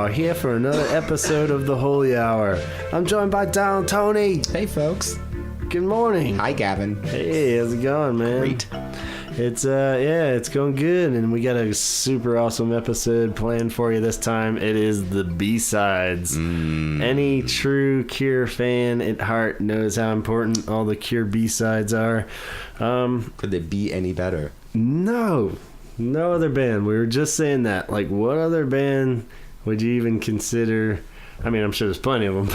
are here for another episode of the Holy Hour. I'm joined by Donald, Tony. Hey, folks. Good morning. Hi, Gavin. Hey, how's it going, man? Great. It's it's going good, and we got a super awesome episode planned for you this time. It is the B-sides. Any true Cure fan at heart knows how important all the Cure B-sides are. Could they be any better? No other band. We were just saying that. Like, what other band would you even consider? I mean, I'm sure there's plenty of them,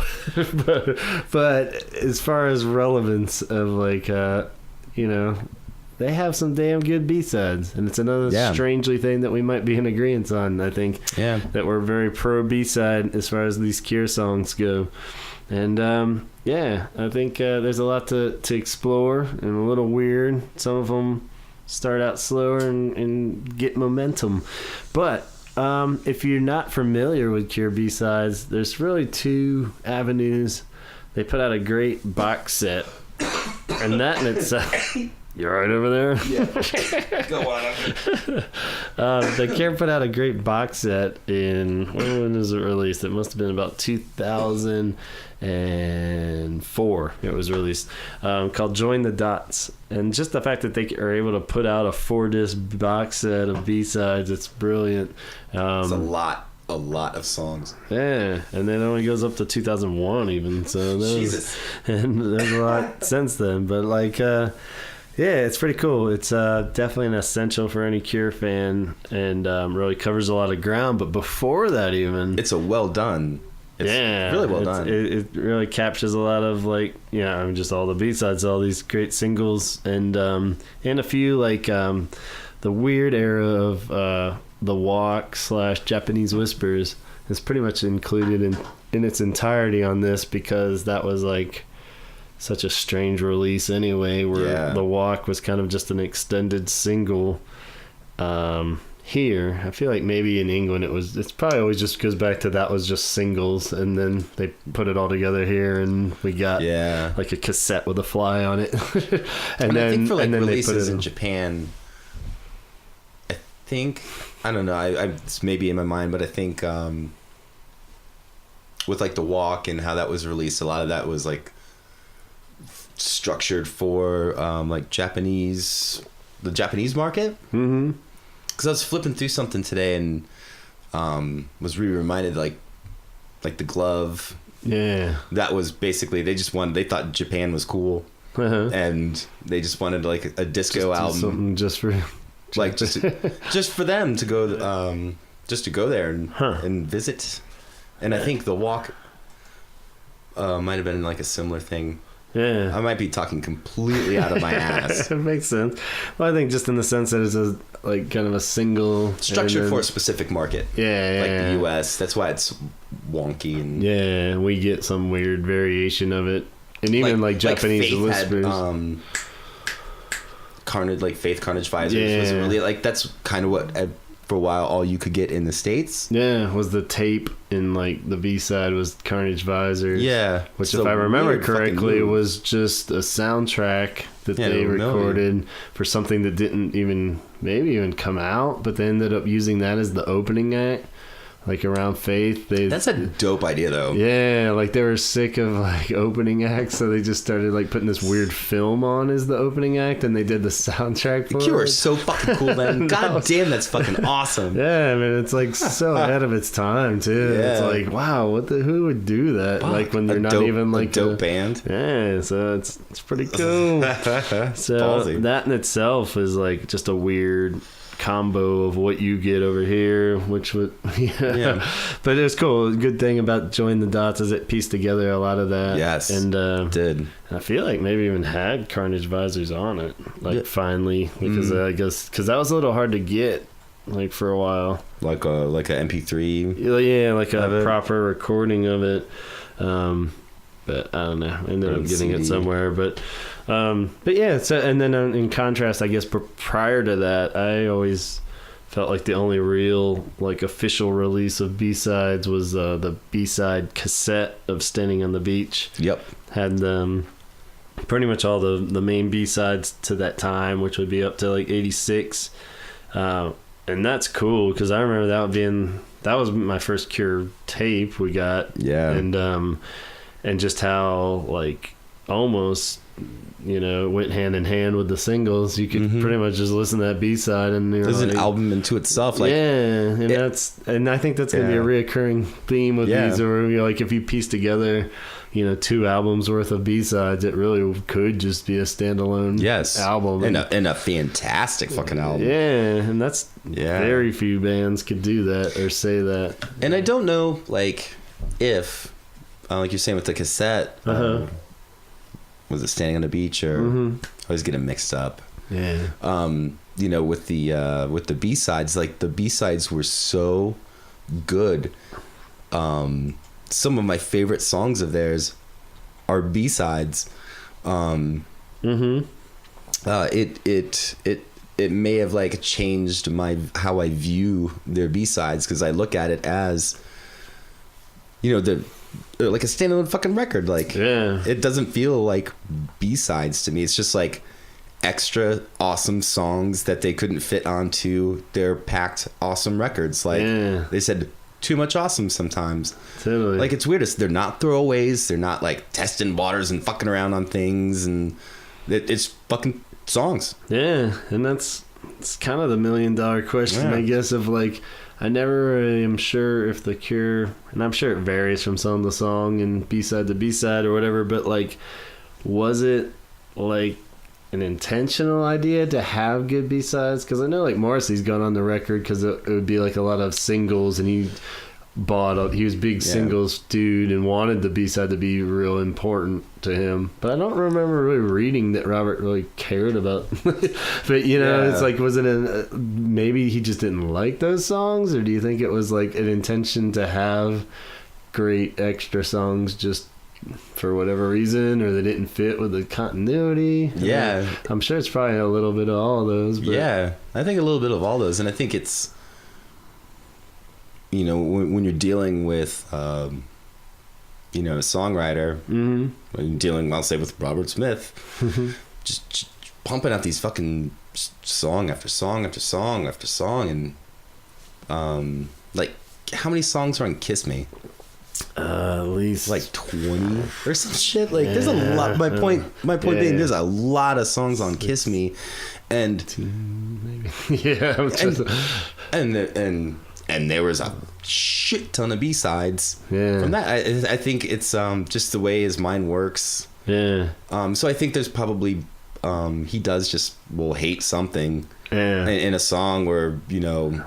but as far as relevance of like, they have some damn good B-sides, and it's another strangely thing that we might be in agreement on. I think that we're very pro B-side as far as these Cure songs go, and I think there's a lot to explore and a little weird. Some of them start out slower and get momentum, but if you're not familiar with Cure B-sides, there's really two avenues. They put out a great box set, and that in itself. You all right over there? Yeah. Go on. The Cure put out a great box set when was it released? It must have been about 2004. It was released, called Join the Dots. And just the fact that they are able to put out a 4-disc box set of B-sides, it's brilliant. It's a lot of songs. Yeah, and then it only goes up to 2001 even. So Jesus. And there's a lot since then. But like, it's pretty cool. It's definitely an essential for any Cure fan, and really covers a lot of ground. But before that, even it's well done. It's really well done. It really captures a lot of just all the B-sides, all these great singles, and a few like the weird era of the Walk / Japanese Whispers is pretty much included in its entirety on this, because that was like such a strange release anyway, where the Walk was kind of just an extended single. Here I feel like maybe in England it's probably always just goes back to that was just singles, and then they put it all together here, and we got like a cassette with a fly on it. and then I think for like releases in Japan, I don't know, it's maybe in my mind, but I think with like the Walk and how that was released, a lot of that was like structured for like the Japanese market. Mm-hmm. Because I was flipping through something today and was reminded like the Glove. Yeah. That was basically they thought Japan was cool, and they just wanted like a disco album, something just for like just for them to go just to go there and visit. And I think the Walk might have been like a similar thing. Yeah, I might be talking completely out of my ass. It makes sense. Well, I think just in the sense that it's like kind of a single structured for a specific market. Yeah, like the U.S. That's why it's wonky and we get some weird variation of it, and even like Japanese Whispers. Carnage, like Faith Carnage Visors was really like that's kind of what for a while all you could get in the States. Yeah, was the tape, and like the B-side was Carnage Visors. Yeah, which if I remember correctly was just a soundtrack that they recorded for something that didn't even come out, but they ended up using that as the opening act. Like around Faith, that's a dope idea though. Yeah, like they were sick of like opening acts, so they just started like putting this weird film on as the opening act, and they did the soundtrack for it. The Cure is so fucking cool, man. God damn, that's fucking awesome. Yeah, I mean, it's like so ahead of its time too. Yeah. It's like, wow, who would do that? Fuck, like when you're not even like a dope band. Yeah, so it's pretty cool. So ballsy. That in itself is like just a weird combo of what you get over here, which would but it was cool. Good thing about Join the Dots is it pieced together a lot of that. Yes, and did. I feel like maybe even had Carnage Visors on it, like finally, because I guess because that was a little hard to get, like for a while, like a MP3. Yeah, like a proper recording of it. But I don't know. I ended up getting it somewhere, but yeah. So and then in contrast, I guess prior to that, I always felt like the only real like official release of B-sides was the B-side cassette of Standing on the Beach. Yep, had pretty much all the main B-sides to that time, which would be up to like 86. And that's cool because I remember that being that was my first Cure tape we got. Yeah. And just how like almost, you know, it went hand in hand with the singles. You could pretty much just listen to that B-side and there's an album into itself. Like, yeah, and I think that's gonna be a reoccurring theme with these. Or you know, like if you piece together, you know, 2 albums worth of B-sides, it really could just be a standalone album. And a fantastic fucking album. Yeah, and that's very few bands could do that or say that. And I don't know, like, if, like you're saying with the cassette, was it Standing on the Beach or I always get them mixed up. Yeah. You know, with the B-sides, like the B-sides were so good. Some of my favorite songs of theirs are B-sides. It may have like changed how I view their B-sides, because I look at it as, you know, they're like a standalone fucking record. Like, it doesn't feel like B-sides to me. It's just like extra awesome songs that they couldn't fit onto their packed awesome records. Like they said too much awesome sometimes. Totally. Like, it's weird. They're not throwaways. They're not like testing waters and fucking around on things, and it's fucking songs. Yeah, and it's kind of the $1 million question, I guess, of like, I never really am sure if the Cure, and I'm sure it varies from song to song and B-side to B-side or whatever, but like, was it like an intentional idea to have good B-sides? Because I know like Morrissey's gone on the record because it would be like a lot of singles, and he was a big singles dude and wanted the B-side to be real important to him. But I don't remember really reading that Robert really cared about. But you know, it's like, was it maybe he just didn't like those songs, or do you think it was like an intention to have great extra songs just for whatever reason, or they didn't fit with the continuity? I'm sure it's probably a little bit of all of those, but I think a little bit of all those. And I think it's, you know, when you're dealing with you know, a songwriter, when you're dealing, I'll say, with Robert Smith, just pumping out these fucking song after song after song after song. And like, how many songs are on Kiss Me? At least like 20 or some shit. Like, there's a lot. My point being, there's a lot of songs on Kiss Me, and and there was a shit ton of B-sides from that. I think it's just the way his mind works. So I think there's probably he does just will hate something in a song where, you know,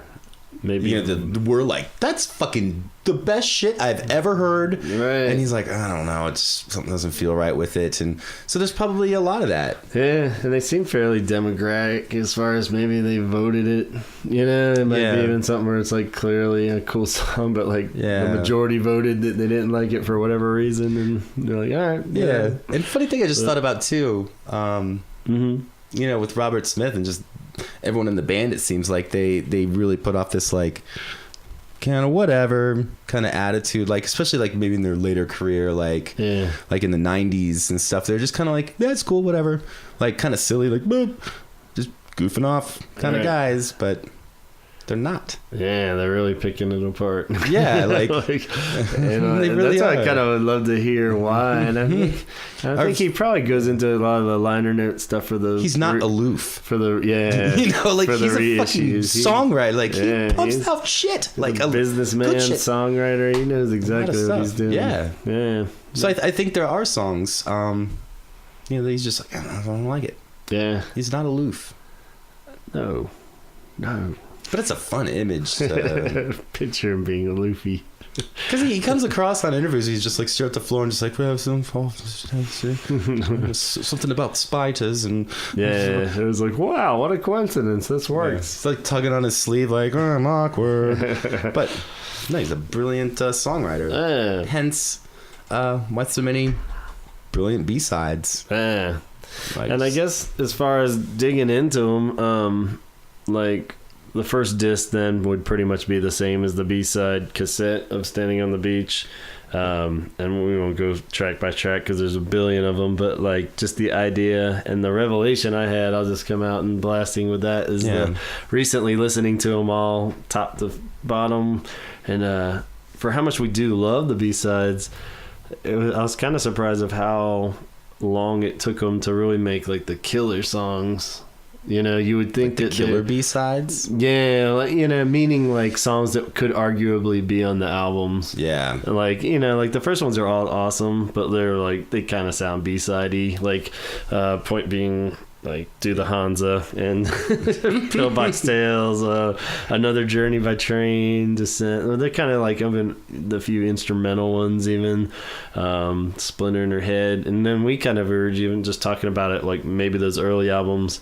maybe, you know, we're like, that's fucking the best shit I've ever heard, and he's like, I don't know, it's something doesn't feel right with it. And so there's probably a lot of that. And they seem fairly democratic as far as maybe they voted it, you know. It might be even something where it's like clearly a cool song, but like the majority voted that they didn't like it for whatever reason, and they're like, all right. And funny thing I just thought about too, you know, with Robert Smith and just everyone in the band, it seems like they really put off this like kind of whatever kind of attitude, like especially like maybe in their later career, like like in the 90s and stuff. They're just kind of like, that's cool, whatever, like kind of silly, like boop, just goofing off kind of guys, but they're not. They're really picking it apart. Like, and they really that's what I kind of would love to hear why. And I think he probably goes into a lot of the liner note stuff for the. He's not aloof for the you know, like, he's a fucking songwriter. Like, he pumps out shit like a businessman, songwriter. He knows exactly what he's doing. So I think there are songs, you know, that he's just like, I don't like it. He's not aloof. No. But it's a fun image to picture him being aloofy. Because he comes across on interviews, he's just like straight up the floor and just like, we have something about spiders, and it was like, wow, what a coincidence, this works. It's like tugging on his sleeve, like, oh, I'm awkward. But no, he's a brilliant songwriter. Hence, why so many brilliant B-sides. And I guess as far as digging into them, like, the first disc then would pretty much be the same as the B-side cassette of Standing on the Beach. And we won't go track by track because there's a billion of them, but like just the idea and the revelation I had, I'll just come out and blasting with that, is recently listening to them all top to bottom, And for how much we do love the B-sides, I was kind of surprised of how long it took them to really make like the killer songs. You know, you would think like the killer B-sides. Yeah, like, you know, meaning like songs that could arguably be on the albums. Yeah, like, you know, like the first ones are all awesome, but they're like, they kind of sound B-sidey. Like, point being, like, Do the Hansa and Pillbox Tales, Another Journey by Train, Descent. They're kind of like even the few instrumental ones, even Splinter in Her Head. And then we kind of urge, even just talking about it, like maybe those early albums.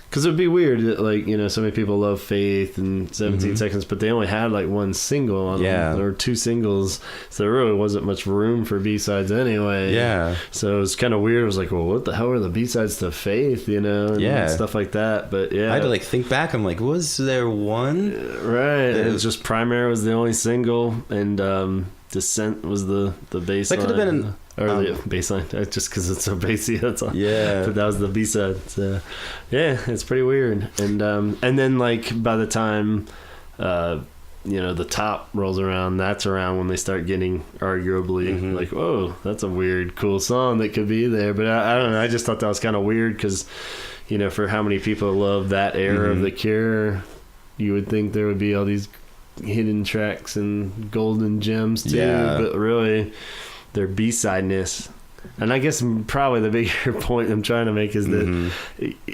Because it would be weird that, like, you know, so many people love Faith and 17 Seconds, but they only had, like, one single on them, or two singles, so there really wasn't much room for B-sides anyway. Yeah. So it was kind of weird. It was like, well, what the hell are the B-sides to Faith, you know, and stuff like that. But, yeah. I had to, like, think back. I'm like, was there one? Right. It was just Primary was the only single, and Descent was the bass line. That could have been or the bass line, just because it's so bassy, that's all. Yeah. But that was the B-side. So, yeah, it's pretty weird. And then, like, by the time, you know, the top rolls around, that's around when they start getting arguably, like, whoa, that's a weird, cool song that could be there. But I don't know, I just thought that was kind of weird because, you know, for how many people love that era of The Cure, you would think there would be all these hidden tracks and golden gems too, but really their B-sideness. And I guess probably the bigger point I'm trying to make is that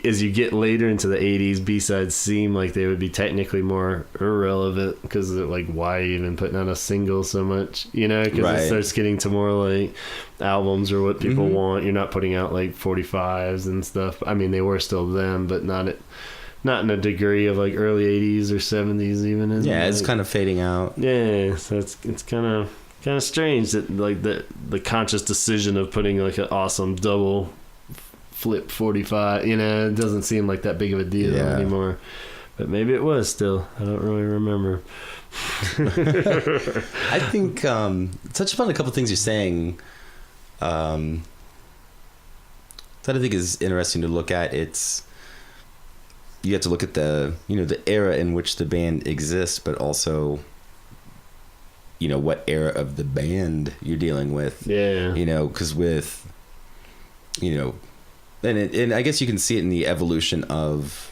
as you get later into the 80s, B-sides seem like they would be technically more irrelevant because, like, why even putting out a single so much, you know, because it starts getting to more like albums or what people want. You're not putting out like 45s and stuff. I mean, they were still them, but not in a degree of like early 80s or 70s even. It's kind of fading out. Yeah, so it's kind of strange that like the conscious decision of putting like an awesome double flip 45, you know, it doesn't seem like that big of a deal anymore. But maybe it was still. I don't really remember. I think touch upon a couple things you're saying that I think is interesting to look at. It's you have to look at the era in which the band exists, but also, you know, what era of the band you're dealing with. Yeah. You know, because with, you know, and I guess you can see it in the evolution of,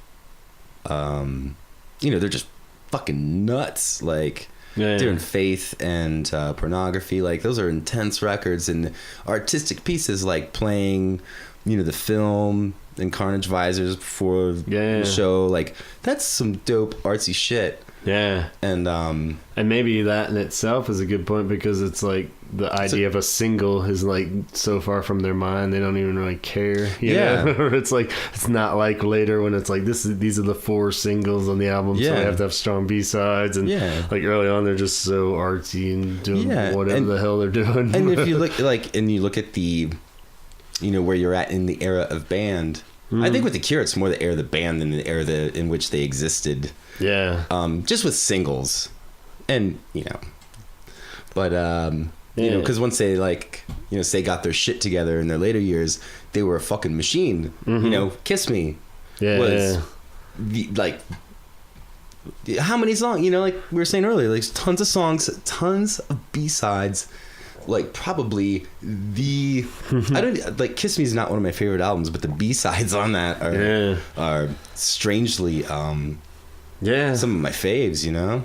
you know, they're just fucking nuts. Like, doing Faith and Pornography, like, those are intense records, and artistic pieces like playing, you know, the film and Carnage Visors before the show. Like, that's some dope artsy shit. Yeah. And maybe that in itself is a good point, because it's like the idea of a single is like so far from their mind, they don't even really care. You know? Or it's like, it's not like later when it's like these are the 4 singles on the album, so they have to have strong B-sides, and like early on they're just so artsy and doing whatever the hell they're doing. And if you look at the, you know, where you're at in the era of band, I think with The Cure it's more the era of the band than the era in which they existed. Yeah. Just with singles, and you know, but you know, because once they, like, you know, say got their shit together in their later years, they were a fucking machine. You know, Kiss Me was like, how many songs? You know, like we were saying earlier, like tons of songs, tons of B-sides. Like, probably I don't like, Kiss Me is not one of my favorite albums, but the B-sides on that are strangely some of my faves, you know.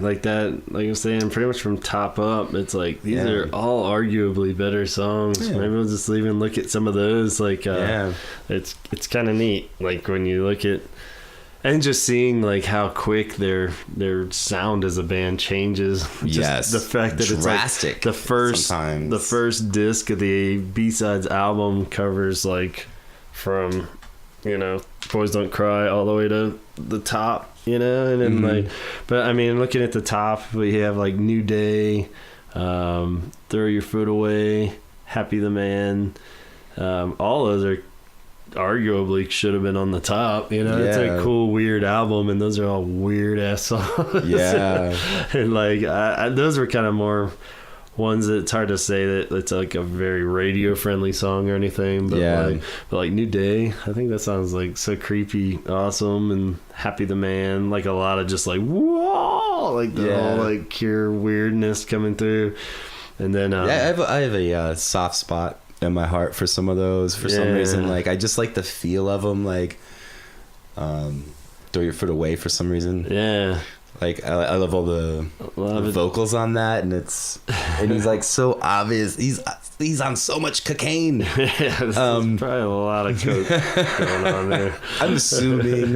Like that, like I was saying, pretty much from top up, it's like these are all arguably better songs. Maybe we'll just even look at some of those. Like it's kind of neat, like when you look at and just seeing like how quick their sound as a band changes. Just the fact that drastic, it's like the first disc of the B-sides album covers like from, you know, Boys Don't Cry all the way to the top, you know, and then like, but I mean, looking at the top, we have like New Day, Throw Your Foot Away, Happy the Man, all those are arguably should have been on the top, you know. It's a cool weird album, and those are all weird ass songs. And like those were kind of more ones that it's hard to say that it's like a very radio friendly song or anything, but like New Day, I think that sounds like so creepy, awesome, and Happy the Man, like a lot of just like whoa, like the whole like Cure weirdness coming through. And then I have a soft spot in my heart for some of those for some reason. Like I just like the feel of them, like Throw Your Foot Away for some reason. Like I love all the vocals on that, and he's like so obvious. He's on so much cocaine. There's probably a lot of coke going on there. I'm assuming,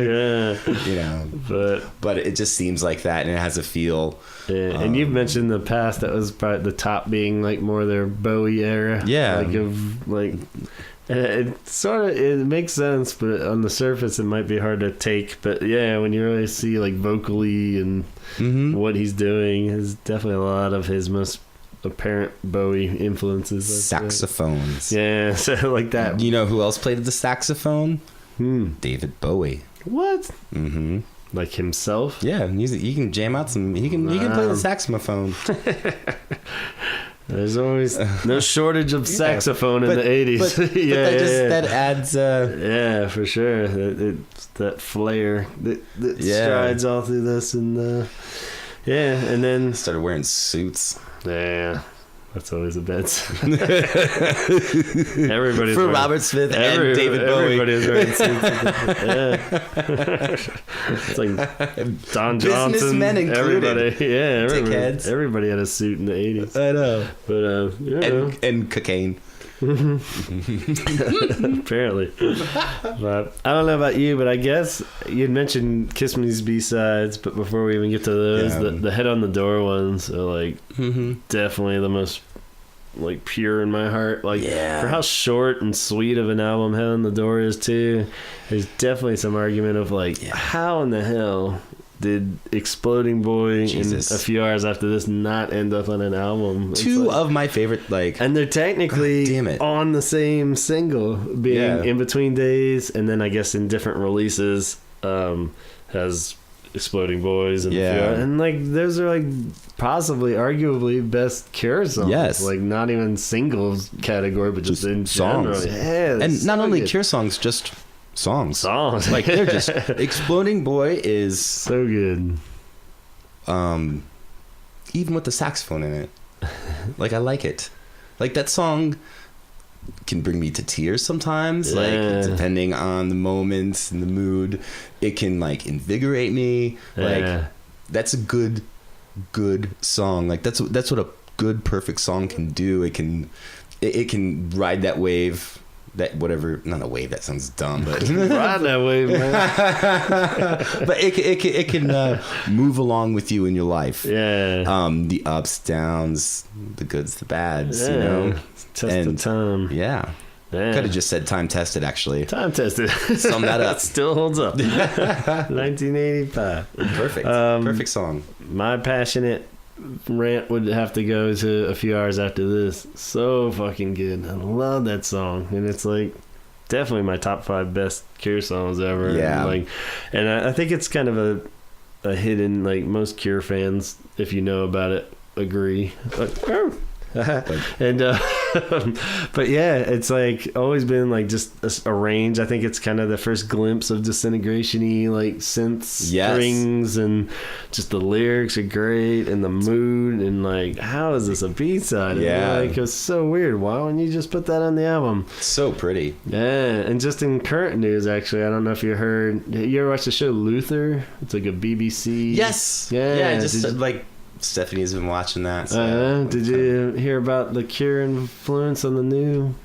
but it just seems like that, and it has a feel. Yeah, and you've mentioned in the past that was probably the top being like more their Bowie era. It sort of it makes sense, but on the surface it might be hard to take. But yeah, when you really see like vocally and what he's doing, is definitely a lot of his most apparent Bowie influences. Saxophones. Yeah, so like that. You know who else played the saxophone? David Bowie. What? Like himself? Yeah, he can jam out some. He can play the saxophone. There's always no shortage of saxophone in the 80s. That adds. For sure. That flair that strides all through this, and and then started wearing suits. Yeah. That's always a bad sign. Everybody's for Robert Smith and David Bowie. Everybody's wearing suits. It's like Don Johnson. Businessmen included. Everybody had a suit in the 80s. I know. But, and cocaine. Apparently. But I don't know about you, but I guess you'd mentioned Kiss Me's B-sides, but before we even get to those, the Head on the Door ones are like definitely the most like pure in my heart. Like for how short and sweet of an album Head on the Door is too, there's definitely some argument of like how in the hell did Exploding Boy and A Few Hours After This not end up on an album? Two of my favorite, like... And they're technically on the same single, being In Between Days, and then I guess in different releases has Exploding Boys and A Few Hours. And like those are like possibly, arguably best Cure songs. Yes. Like not even singles category, but just in songs. General. Yeah, and not only Cure songs, just... songs like they're just Exploding Boy is so good, even with the saxophone in it. Like I like it. Like that song can bring me to tears sometimes, like depending on the moment and the mood. It can like invigorate me. Like that's a good song. Like that's what a good perfect song can do. It can ride that wave. That whatever, not a wave. That sounds dumb, but ride that wave, man. But it can move along with you in your life. Yeah. The ups, downs, the goods, the bads. You know, test the time. Yeah. Could have just said time tested. Actually, time tested. Sum that up. Still holds up. 1985. Perfect. Perfect song. My passionate rant would have to go to A Few Hours After This. So fucking good. I love that song, and it's like definitely my top 5 best Cure songs ever. And I think it's kind of a hidden, like most Cure fans, if you know about it, agree. And but yeah, it's like always been like just a range. I think it's kind of the first glimpse of disintegration-y like synth strings, and just the lyrics are great, and the mood, and like how is this a B-side? Like it's so weird. Why wouldn't you just put that on the album? So pretty. And just in current news, actually, I don't know if you heard, you ever watched the show Luther? It's like a BBC. Just like Stephanie's been watching that. So did you hear about the Cure influence on the new?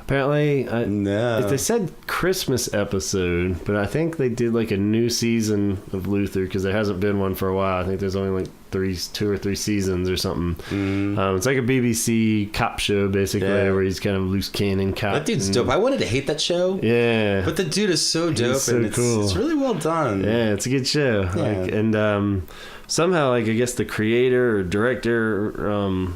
Apparently, no. They said Christmas episode, but I think they did like a new season of Luther because there hasn't been one for a while. I think there's only like 2 or 3 seasons or something. It's like a BBC cop show basically, where he's kind of loose cannon cop. That dude's dope. I wanted to hate that show. But the dude is so dope. He's so cool. It's really well done. Yeah, it's a good show. Somehow, like I guess the creator or director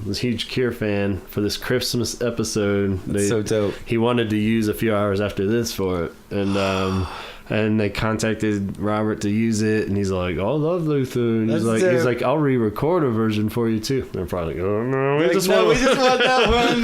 was a huge Cure fan for this Christmas episode. That's so dope. He wanted to use A Few Hours After This for it, and And they contacted Robert to use it, and he's like, "Oh, I love Luther." And he's like, "I'll re-record a version for you too." And they're probably like, "Oh no, we just want that one."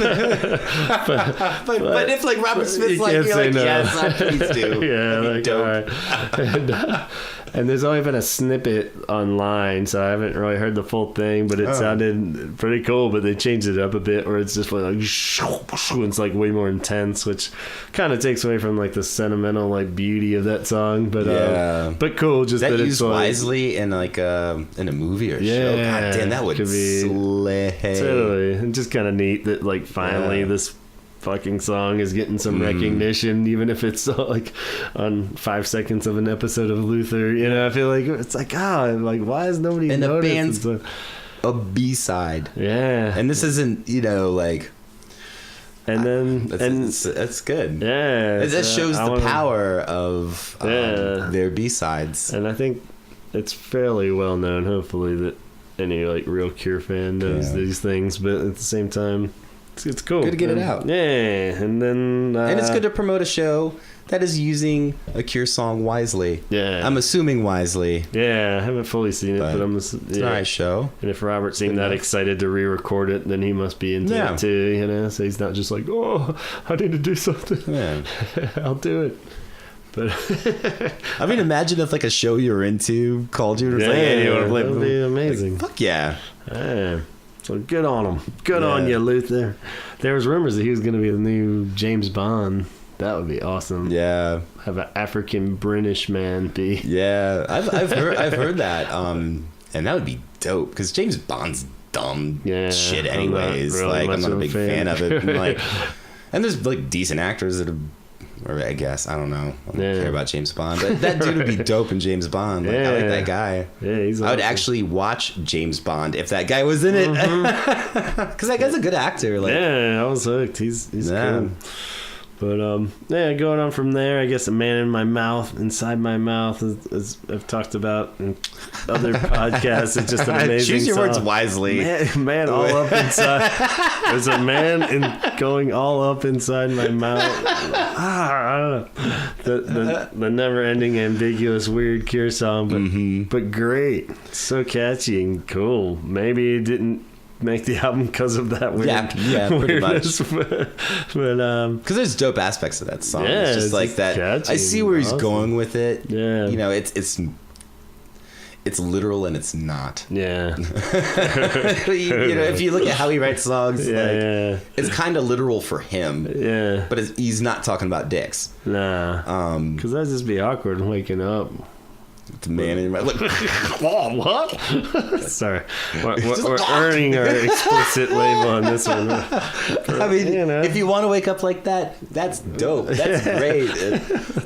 but if like Robert Smith's like, you're like, no. Yes, please do. Yeah, like, all right. And there's only been a snippet online, so I haven't really heard the full thing, but it sounded pretty cool. But they changed it up a bit, where it's just like it's like way more intense, which kind of takes away from like the sentimental like beauty of that song. But but cool. Just that used it's wisely in like in a movie or show. God damn, that would be slay. Totally, and just kind of neat that like finally this fucking song is getting some recognition, even if it's like on 5 seconds of an episode of Luther. You know, I feel like it's like, like why has nobody and noticed? The band's a B-side. Yeah, and this isn't, you know, like. And then that's good. Yeah, that shows the power of their B-sides. And I think it's fairly well known, hopefully, that any like real Cure fan knows these things. But at the same time, it's cool. Good to get it out. Yeah, and then and it's good to promote a show that is using a Cure song wisely. Yeah, I'm assuming wisely. Yeah, I haven't fully seen it, but it's a nice show. And if Robert seemed that excited to re-record it, then he must be into it too. You know, so he's not just like, oh, I need to do something. Yeah, I'll do it. But I mean, imagine if like a show you're into called you and was like, "Hey, you want to play?" That would be amazing. Like, fuck yeah. Yeah. So good on him. Good on you, Luther. There was rumors that he was going to be the new James Bond. That would be awesome. Yeah. Have an African British man be. Yeah, I've heard that. And that would be dope because James Bond's dumb shit anyways. Like I'm not a big fan of it. And there's like decent actors that have. Or I guess I don't know. I don't care about James Bond, but that dude would be dope in James Bond. Like, I like that guy. Yeah, he's. I would actually watch James Bond if that guy was in it, because that guy's a good actor. Like, I was hooked. He's cool. But going on from there, I guess A Man in My Mouth, Inside My Mouth, as I've talked about in other podcasts. It's just an amazing Choose your song. words wisely. Man all up inside. There's a man going all up inside my mouth. I don't know. The never-ending, ambiguous, weird Cure song, but great. So catchy and cool. Maybe it didn't make the album because of that weird pretty much. But because there's dope aspects of that song. Yeah, it's just like that. I see where he's going with it. Yeah, you know, it's literal and it's not. Yeah. You know, if you look at how he writes songs, it's kind of literal for him. Yeah, but he's not talking about dicks. Nah. Because that'd just be awkward waking up. The man in my like, what? Sorry, we're earning our explicit label on this one. I mean, if you want to wake up like that, that's dope. That's great.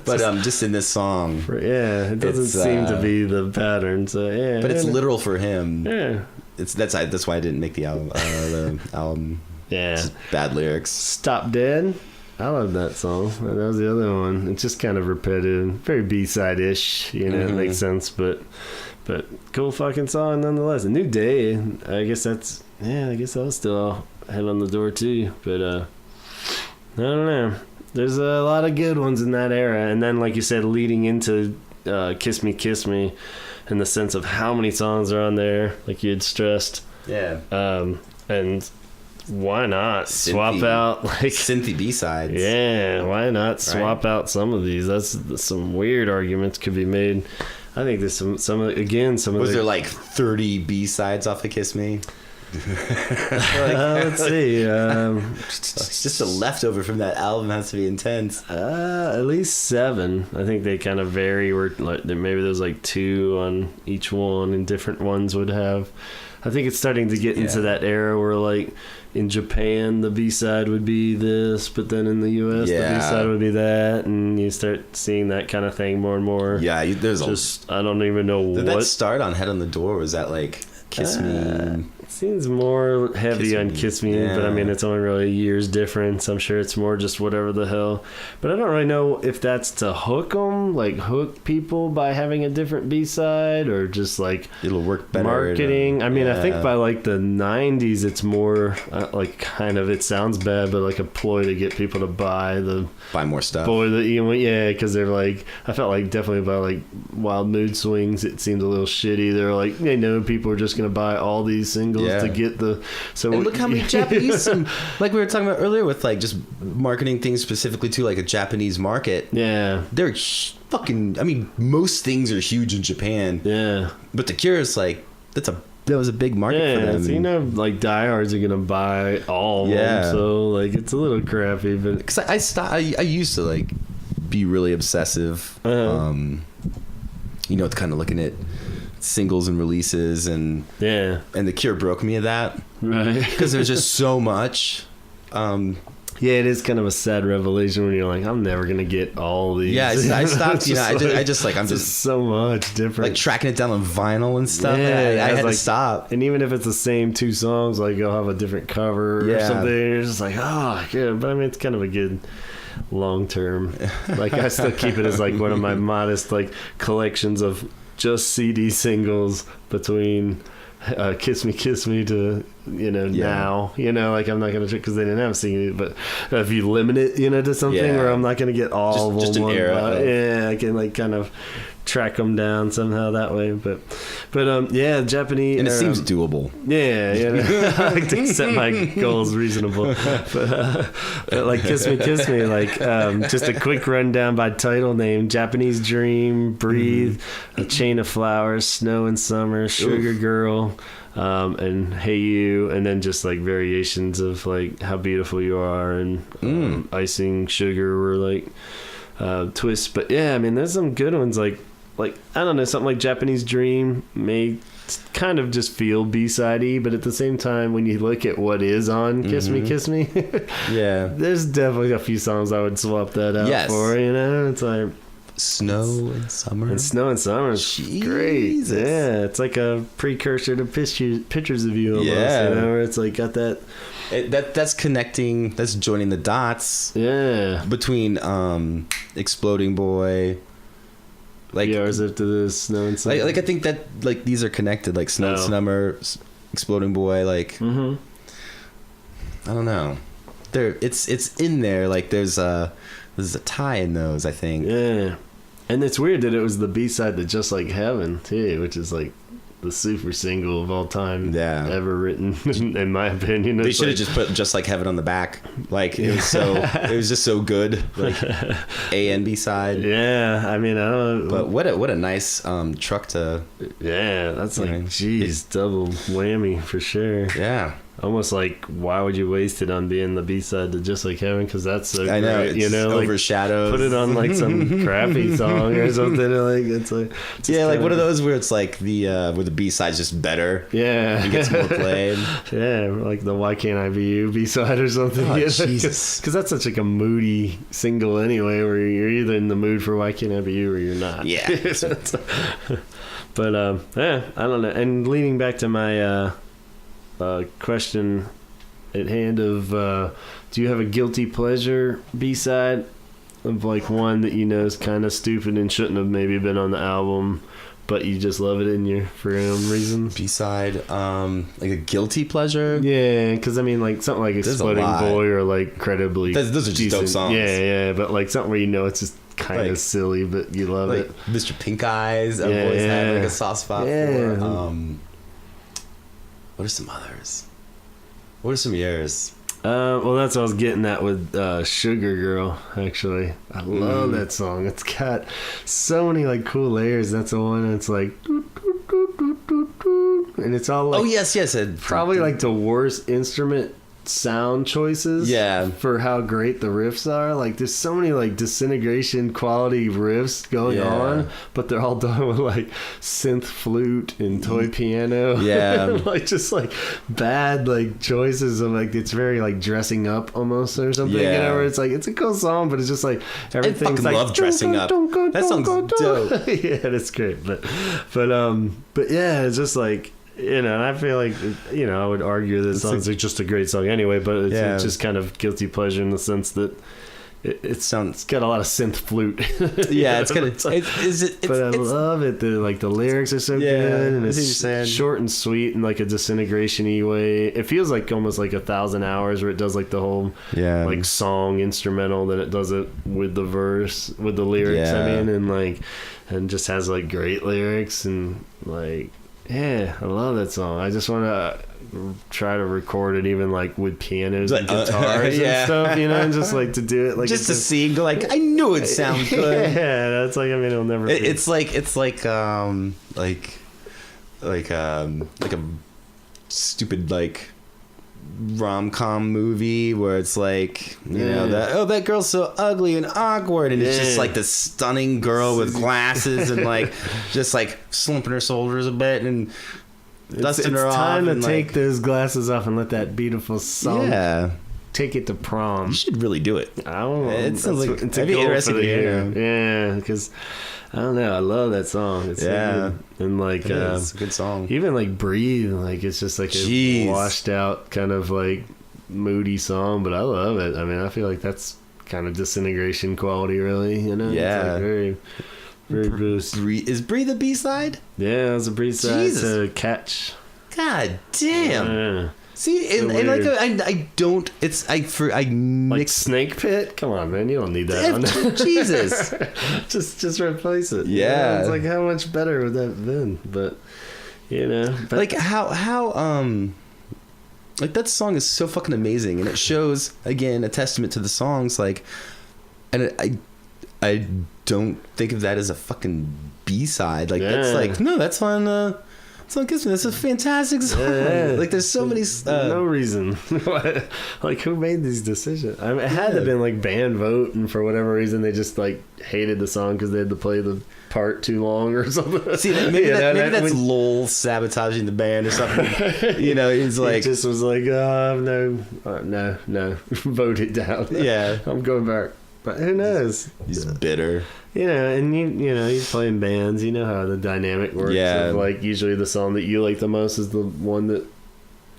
But just in this song, it doesn't seem to be the pattern. So but it's literal for him. Yeah, that's why I didn't make the album. The album. Yeah, just bad lyrics. Stop Dead. I love that song. That was the other one. It's just kind of repetitive, very B-side-ish. You know, it makes sense, but cool fucking song nonetheless. A New Day. I guess that's I guess I'll still head on the door too. But I don't know. There's a lot of good ones in that era, and then like you said, leading into Kiss Me, Kiss Me, in the sense of how many songs are on there, like you had stressed. Yeah. And why not swap out like synthy B-sides? Yeah, why not swap out some of these? That's some weird arguments could be made. I think there's some was there like 30 B-sides off of Kiss Me? Let's see. It's just a leftover from that album. Has to be intense. At least 7. I think they kind of vary. Where like maybe there's like 2 on each one, and different ones would have. I think it's starting to get into that era where like in Japan the B-side would be this, but then in the US the B-side would be that, and you start seeing that kind of thing more and more. Yeah, there's I don't even know Did that start on Head on the Door? Was that like Kiss Me? Seems more heavy on Kiss Me, but I mean, it's only really a year's difference. I'm sure it's more just whatever the hell. But I don't really know if that's to hook them, like hook people by having a different B-side, or just like it'll work better. Marketing. I mean, I think by like the 90s, it's more like kind of, it sounds bad, but like a ploy to get people to buy more stuff. Because they're like, I felt like definitely by like Wild Mood Swings, it seemed a little shitty. They're like, they know people are just going to buy all these singles to get the. So and look how many Japanese, like we were talking about earlier, with like just marketing things specifically to like a Japanese market. Yeah, they're fucking. I mean, most things are huge in Japan. Yeah, but the Cure is like that was a big market for them. So, you know, like diehards are gonna buy all of them. So like it's a little crappy, but because I used to like be really obsessive. You know, kind of looking at singles and releases, and the Cure broke me of that, right? Because there's just so much. Yeah, it is kind of a sad revelation when you're like, I'm never gonna get all these. Yeah, I stopped. You know, I just I'm just so much different. Like tracking it down on vinyl and stuff. Yeah, I had like, to stop. And even if it's the same two songs, like you'll have a different cover or something. You're just like, oh, yeah. But I mean, it's kind of a good long term. Like I still keep it as like one of my modest like collections of just CD singles between Kiss Me to, you know, now, you know, like I'm not going to, because they didn't have CD, but if you limit it, you know, to something where I'm not going to get all just of them. An era. I can like kind of track them down somehow that way. But Japanese. And it seems doable. Yeah. I like to set my goals reasonable. But like Kiss Me, like just a quick rundown by title name: Japanese Dream, Breathe, A Chain of Flowers, Snow and Summer, Sugar Girl, and Hey You, and then just like variations of like How Beautiful You Are and Icing Sugar were like twists. But yeah, I mean, there's some good ones like I don't know, something like Japanese Dream may kind of just feel B-sidey, but at the same time, when you look at what is on Kiss Me, there's definitely a few songs I would swap that out for, you know? It's like Snow and Summer. And Snow and Summer is great. Yeah, it's like a precursor to Pictures of You almost, you know, where it's like got that... That's connecting, that's joining the dots between Exploding Boy, like Yours After the Snow and Summer. Like I think that like these are connected, like Snow and Summer, Exploding Boy, like I don't know, it's in there, like there's a tie in those, I think. Yeah, and it's weird that it was the B-side to Just Like Heaven too, which is like the super single of all time ever written, in my opinion. They should have just put Just Like Heaven on the back. Like it was just so good. Like A and B side. Yeah, I mean, I don't know. But what a nice truck to. Yeah, that's like, geez, double whammy for sure. Yeah. Almost like, why would you waste it on being the B-side to Just Like Heaven? Because that's so I know, great, you know, like overshadowed. Put it on like some crappy song or something. Like it's like like one of those where it's like the where the B-side's just better. Yeah, it gets more played. Yeah, like the Why Can't I Be You B-side or something. Oh, Jesus, because that's such like a moody single anyway, where you're either in the mood for Why Can't I Be You or you're not. Yeah. But I don't know. And leading back to my question at hand of do you have a guilty pleasure B-side of like one that you know is kind of stupid and shouldn't have maybe been on the album, but you just love it in your for your own reasons? B-side, like a guilty pleasure? Yeah, because I mean, like something like Exploding Boy or like Credibly. Those are just decent. dope songs. Yeah, but like something where you know it's just kind of silly, but you love it. Mr. Pink Eyes, I've always had like a soft spot for. What are some others? What are some of yours? Well, that's what I was getting at with Sugar Girl, actually. I love that song. It's got so many like cool layers. That's the one that's like and it's all like yes. Probably like the worst instrument sound choices for how great the riffs are. Like there's so many like Disintegration quality riffs going on, but they're all done with like synth flute and toy piano. Like just like bad like choices of like, it's very like dressing up almost or something, you know, where it's like it's a cool song, but it's just like everything's like love Dressing Up. That song's dope. Yeah, that's great. But yeah, it's just like you know, and I feel like, you know, I would argue this song's like just a great song anyway, but it's just kind of guilty pleasure in the sense that it's got a lot of synth flute. Yeah, it's kind of. But I love it. The lyrics are so good, and it's short and sweet in like a disintegration-y way. It feels like almost like 1,000 Hours, where it does like the whole like song instrumental, then it does it with the verse, with the lyrics. I mean, and just has like great lyrics and like. Yeah, I love that song. I just want to try to record it even like with pianos and guitars and stuff, you know, and just like to do it like just to see, like I knew it sounds good. Yeah, that's like, I mean, it'll never. It's like a stupid like rom-com movie where it's like, you know, that girl's so ugly and awkward, and it's just like this stunning girl with glasses and like just like slumping her shoulders a bit and dusting her off. It's time to take those glasses off and let that beautiful song take it to prom. You should really do it. I don't know. It sounds like it's interesting to hear. Yeah, because I don't know. I love that song. It's so good. And like, it's a good song. Even like Breathe, like it's just like a washed out kind of like moody song, but I love it. I mean, I feel like that's kind of disintegration quality, really. You know? Yeah. It's like very boost. Is Breathe a B-side? Yeah, it was a B-side to Catch. God damn. Yeah. See, so and like I don't. It's I like Snake Pit. Come on, man, you don't need that on. Jesus, just replace it. Yeah, it's like how much better would that have been? But you know, like how like that song is so fucking amazing, and it shows again a testament to the songs. Like, and I don't think of that as a fucking B-side. Like that's like no, that's on. So this is a fantastic song. Yeah. Like there's so many. No reason. Like who made these decisions? I mean, it had to have been like band vote, and for whatever reason they just like hated the song because they had to play the part too long or something. See, maybe that's Lowell sabotaging the band or something. You know, he's like, he just was like, no, vote it down. Yeah, I'm going back. But who knows? He's bitter. You know, and you know, he's playing bands. You know how the dynamic works. Yeah. Of, like usually the song that you like the most is the one that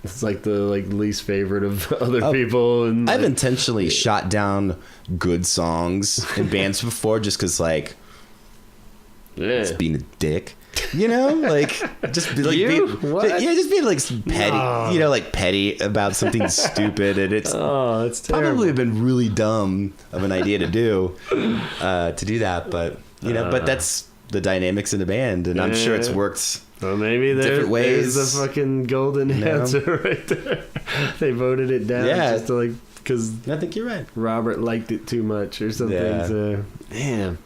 it's like the least favorite of other people. And I've intentionally shot down good songs in bands before just because like it's being a dick. You know, like just be like, just being like petty. You know, like petty about something stupid, and it's probably been really dumb of an idea to do that. But you know, but that's the dynamics in the band, and I'm sure it's worked. Well, maybe different ways. There's the fucking golden answer right there. They voted it down just to like because I think you're right. Robert liked it too much or something. Yeah. So, damn.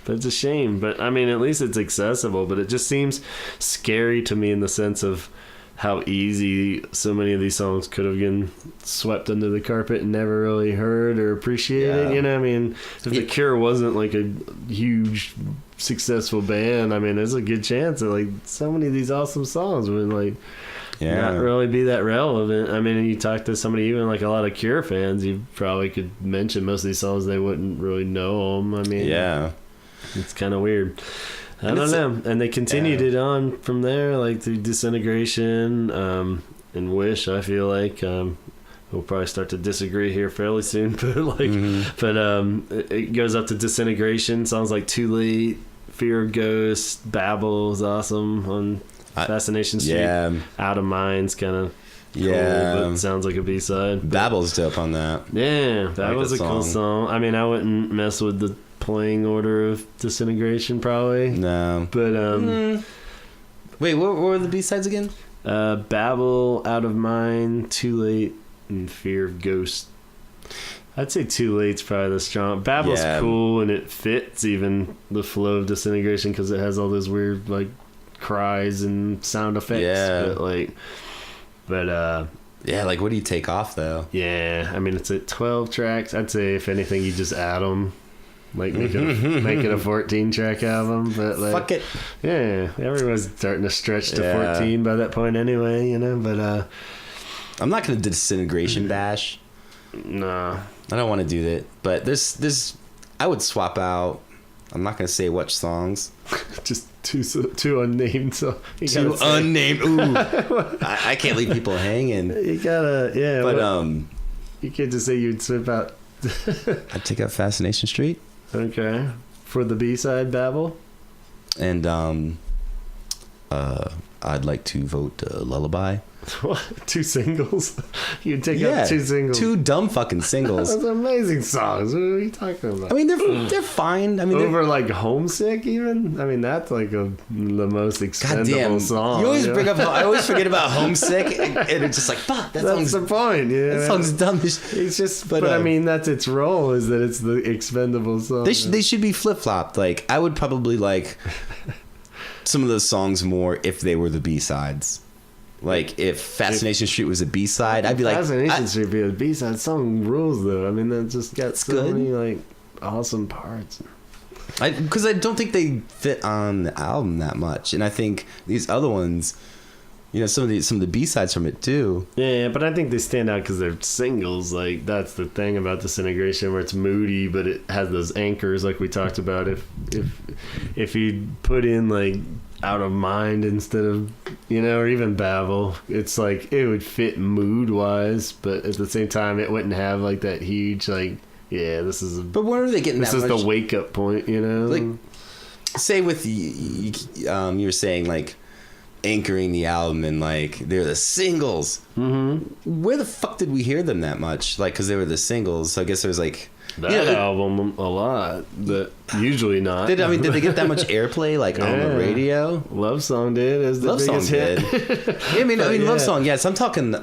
But it's a shame. But I mean, at least it's accessible. But it just seems scary to me in the sense of how easy so many of these songs could have been swept under the carpet and never really heard or appreciated. You know, I mean, if The Cure wasn't like a huge successful band, I mean, there's a good chance that like so many of these awesome songs would like not really be that relevant. I mean, you talk to somebody, even like a lot of Cure fans, you probably could mention most of these songs, they wouldn't really know them. I mean, it's kind of weird. I don't know. And they continued it on from there, like through Disintegration and Wish. I feel like we'll probably start to disagree here fairly soon, but like, it goes up to Disintegration. Songs like Too Late, Fear of Ghosts, Babel is awesome on Fascination Street. Out of Mind's kind of cool, but sounds like a B-side. Babel's dope on that. Yeah, that was a cool song. I mean, I wouldn't mess with the playing order of Disintegration probably. No. But wait, what were the B-sides again? Babel, Out of Mind, Too Late, and Fear of Ghost. I'd say Too Late's probably the strong. Babel's cool and it fits even the flow of Disintegration because it has all those weird like cries and sound effects. Yeah, like what do you take off though? Yeah, I mean it's at 12 tracks. I'd say if anything you just add them. Like make it a 14-track album, but like fuck it. Yeah, everyone's starting to stretch to 14 by that point anyway, you know. But I'm not gonna Disintegration bash. No, I don't want to do that. But this I would swap out I'm not gonna say which songs. Just two unnamed. So two unnamed. Ooh, I can't leave people hanging. You gotta, yeah. But you can't just say you'd slip out. I'd take out Fascination Street. Okay, for the B-side babble. And I'd like to vote Lullaby. What? 2 singles? You'd take out 2 singles. 2 dumb fucking singles. Those are amazing songs. What are you talking about? I mean, they're fine. I mean, over like Homesick, even. I mean, that's like the most expendable song. You always bring up. I always forget about Homesick, and it's just like, fuck. That's the point. Yeah, that song's dumb. It's just, but I mean, that's its role, is that it's the expendable song. They should be flip flopped. Like, I would probably like some of those songs more if they were the B-sides. Like, if Fascination Street was a B-side, I'd be like... Fascination Street be a B-side. Song rules, though. I mean, that just got so many, like, awesome parts. Because I don't think they fit on the album that much. And I think these other ones, you know, some of the B-sides from it, too. Yeah, but I think they stand out because they're singles. Like, that's the thing about Disintegration, where it's moody, but it has those anchors, like we talked about. If you put in, like... Out of Mind instead of, you know, or even Babel, it's like it would fit mood wise, but at the same time it wouldn't have like that huge, like, yeah, this is but when are they getting this that is much? The wake up point, you know, like, say with you were saying like anchoring the album and like they're the singles. Mm-hmm. Where the fuck did we hear them that much? Like, because they were the singles, so I guess there's like that album a lot, but usually not. Did they get that much airplay like on the radio? Love Song did. As the Love Song hit. did. I mean, Love Song. Yes, I'm talking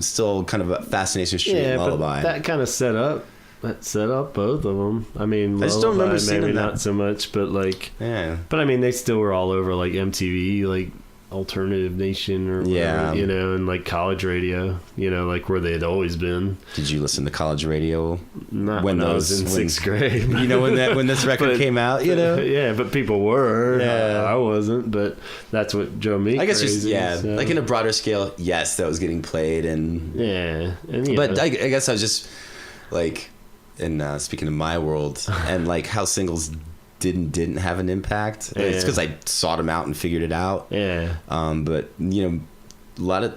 still kind of a Fascination Street and Lullaby. But that kind of set up both of them. I mean, I just don't remember Lullaby, seeing maybe them not so much, but like, yeah. But I mean, they still were all over like MTV, like Alternative Nation or whatever, you know, and like college radio, you know, like where they had always been. Did you listen to college radio? Not when I was in 6th grade. You know, when this record came out, you know? Yeah, but people were. Yeah. I wasn't, but that's what drove me I guess crazy. So. Like in a broader scale, yes, that was getting played. And but I guess I was just like, and speaking of my world and like how singles didn't have an impact. Yeah. It's because I sought them out and figured it out. Yeah. But you know, a lot of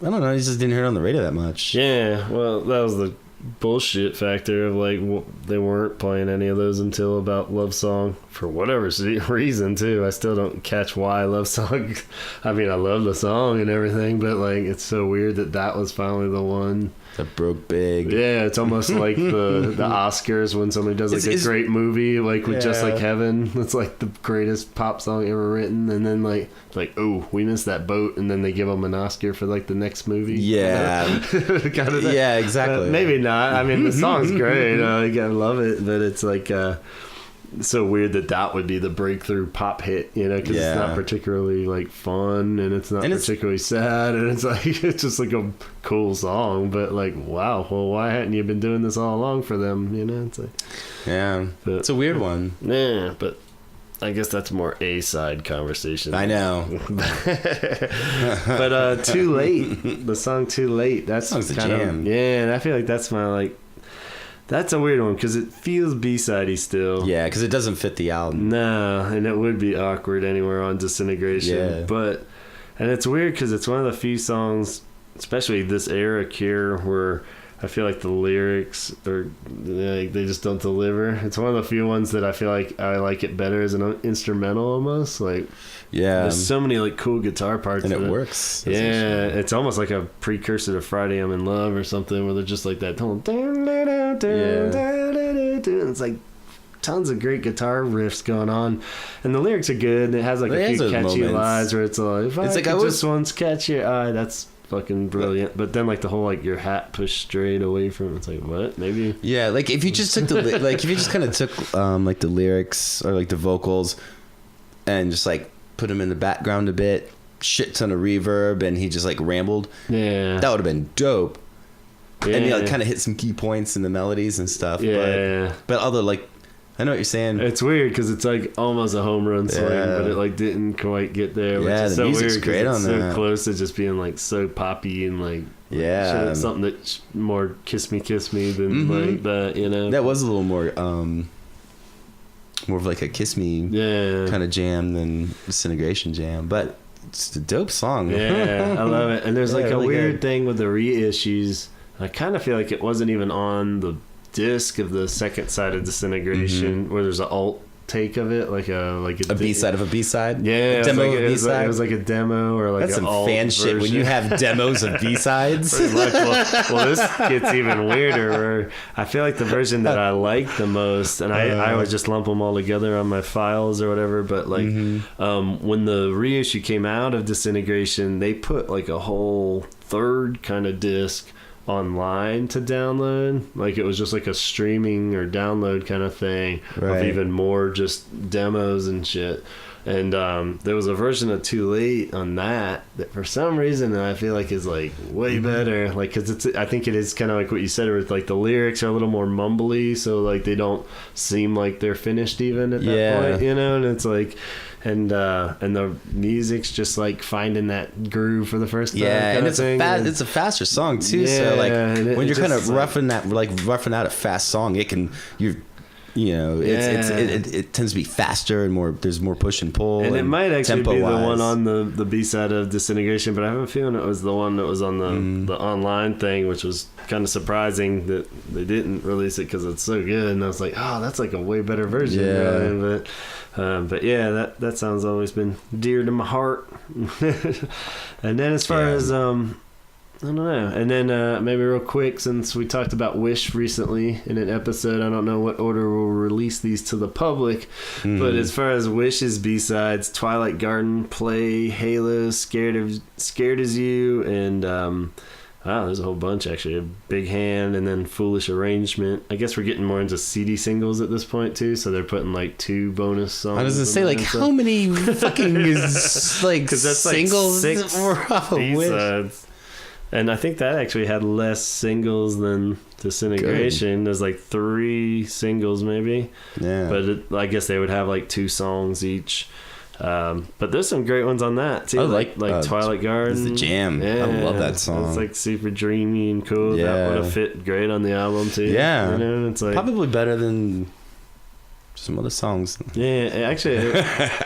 I don't know. I just didn't hear it on the radio that much. Yeah. Well, that was the bullshit factor of like they weren't playing any of those until about Love Song for whatever reason too. I still don't catch why Love Song. I mean, I love the song and everything, but like it's so weird that was finally the one that broke big. Yeah, it's almost like the Oscars when somebody does like a great movie, like with Just Like Heaven. It's like the greatest pop song ever written, and then like oh, we missed that boat, and then they give them an Oscar for like the next movie. Yeah, kind of yeah, exactly. Maybe not. I mean, the song's great. I love it, but it's like so weird that would be the breakthrough pop hit, you know, because it's not particularly like fun and it's not particularly sad, and it's like it's just like a cool song, but like wow, well, why hadn't you been doing this all along for them, you know? It's like but, it's a weird one. Yeah, but I guess that's more A-side conversation. I know. But Too Late, the song Too Late, that song's a jam. And I feel like that's my like. That's a weird one because it feels B-sidey still. Yeah, because it doesn't fit the album. No, and it would be awkward anywhere on Disintegration. Yeah. And it's weird because it's one of the few songs, especially this era Cure, where I feel like the lyrics are like they just don't deliver. It's one of the few ones that I feel like I like it better as an instrumental almost. Like, there's so many like cool guitar parts, and it works. Yeah, it's almost like a precursor to Friday I'm in Love or something, where they're just like that. It's like tons of great guitar riffs going on, and the lyrics are good. It has like a few catchy lines where it's like, if I just once catch your eye, that's fucking brilliant. But then like the whole like your hat pushed straight away from it, it's like, what? Maybe like if you just took if you just kind of took like the lyrics or like the vocals and just like put them in the background a bit, shit ton of reverb, and he just like rambled, that would have been dope. And he like kind of hit some key points in the melodies and stuff. But other like, I know what you're saying. It's weird because it's like almost a home run swing, but it like didn't quite get there. Which is the so music's weird great on it's that. so close to just being like so poppy and like something that's more kiss me than like that, you know. That was a little more more of like a Kiss Me kind of jam than Disintegration jam, but it's a dope song. Yeah, I love it. And there's like really a weird thing with the reissues. I kind of feel like it wasn't even on the disc of the second side of Disintegration, where there's an alt take of it, like a B-side of a B-side. Yeah, a demo of a B-side. It was like a demo or like that's some fan version. Shit when you have demos of B-sides. Well, this gets even weirder. Where I feel like the version that I like the most, and I always just lump them all together on my files or whatever. But like when the reissue came out of Disintegration, they put like a whole third kind of disc online to download. Like it was just like a streaming or download kind of thing of even more just demos and shit. And there was a version of Too Late on that for some reason I feel like is like way better, like because I think it is kind of like what you said, where like the lyrics are a little more mumbly, so like they don't seem like they're finished even at that point, you know. And it's like and the music's just like finding that groove for the first time. Yeah, and it's a faster song too. So like when you're kind of roughing out a fast song, it tends to be faster and more. There's more push and pull. And it might actually be the one on the B side of Disintegration, but I have a feeling it was the one that was on the online thing, which was kind of surprising that they didn't release it because it's so good. And I was like, oh, that's like a way better version. Yeah. Really. But yeah, that sound's always been dear to my heart. And then as far as I don't know. And then maybe real quick, since we talked about Wish recently in an episode, I don't know what order we'll release these to the public, but as far as Wish's B-sides, Twilight Garden, Play, Halo, Scared as You, and there's a whole bunch actually. A Big Hand, and then Foolish Arrangement. I guess we're getting more into CD singles at this point too, so they're putting like 2 bonus songs. I was gonna say, like, how many fucking like singles like 6 were off of B-sides. And I think that actually had less singles than Disintegration. Good. There's like 3 singles maybe. Yeah. But I guess they would have like 2 songs each. But there's some great ones on that too. Like Twilight Garden. It's the jam. Yeah. I love that song. It's like super dreamy and cool. Yeah. That would have fit great on the album too. Yeah. You know, it's like probably better than some other songs. Yeah, actually.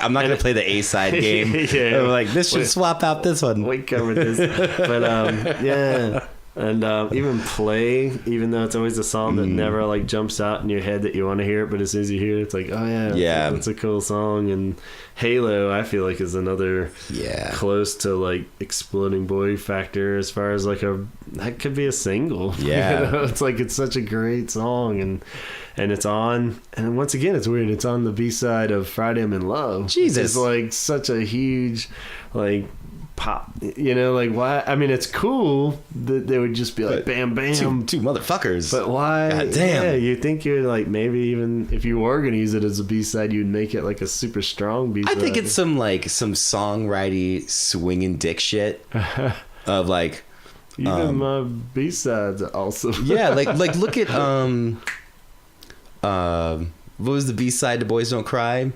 I'm not going to play the A-side game. Yeah. I'm like, this should swap out this one. We covered this. But, yeah. And even Play, even though it's always a song that never, like, jumps out in your head that you want to hear it, but as soon as you hear it, it's like, oh, yeah. That's a cool song. And Halo, I feel like, is another close to, like, Exploding Boy factor as far as, like, that could be a single. Yeah. You know? It's like, it's such a great song. And it's on, and once again, it's weird. It's on the B-side of Friday I'm in Love. Jesus. It's like such a huge, like, pop, you know, like, why? I mean, it's cool that they would just be like, bam, bam. Two motherfuckers. But why? God damn. Yeah, you think you'd like, maybe even if you were going to use it as a B-side, you'd make it like a super strong B-side. I think it's some songwriting swinging dick shit of like. Even my B-sides also. Yeah, like look at, what was the B-side to Boys Don't Cry?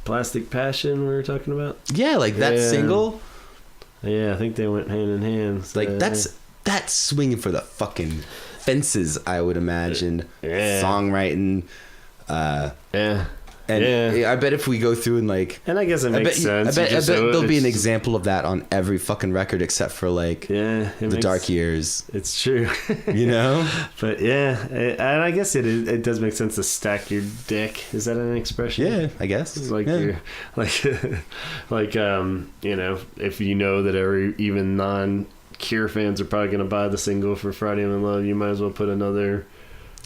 Plastic Passion we were talking about? Yeah, like that single. Yeah, I think they went hand in hand. So. Like that's swinging for the fucking fences, I would imagine. Yeah. Songwriting. Yeah. And I bet if we go through and like, and I guess it makes sense. I bet there'll be an example of that on every fucking record except for like the Dark Years. It's true, you know. But and I guess it does make sense to stack your deck. Is that an expression? Yeah, I guess. Like you're like you know, if you know that even non-Cure fans are probably going to buy the single for Friday I'm in Love, you might as well put another.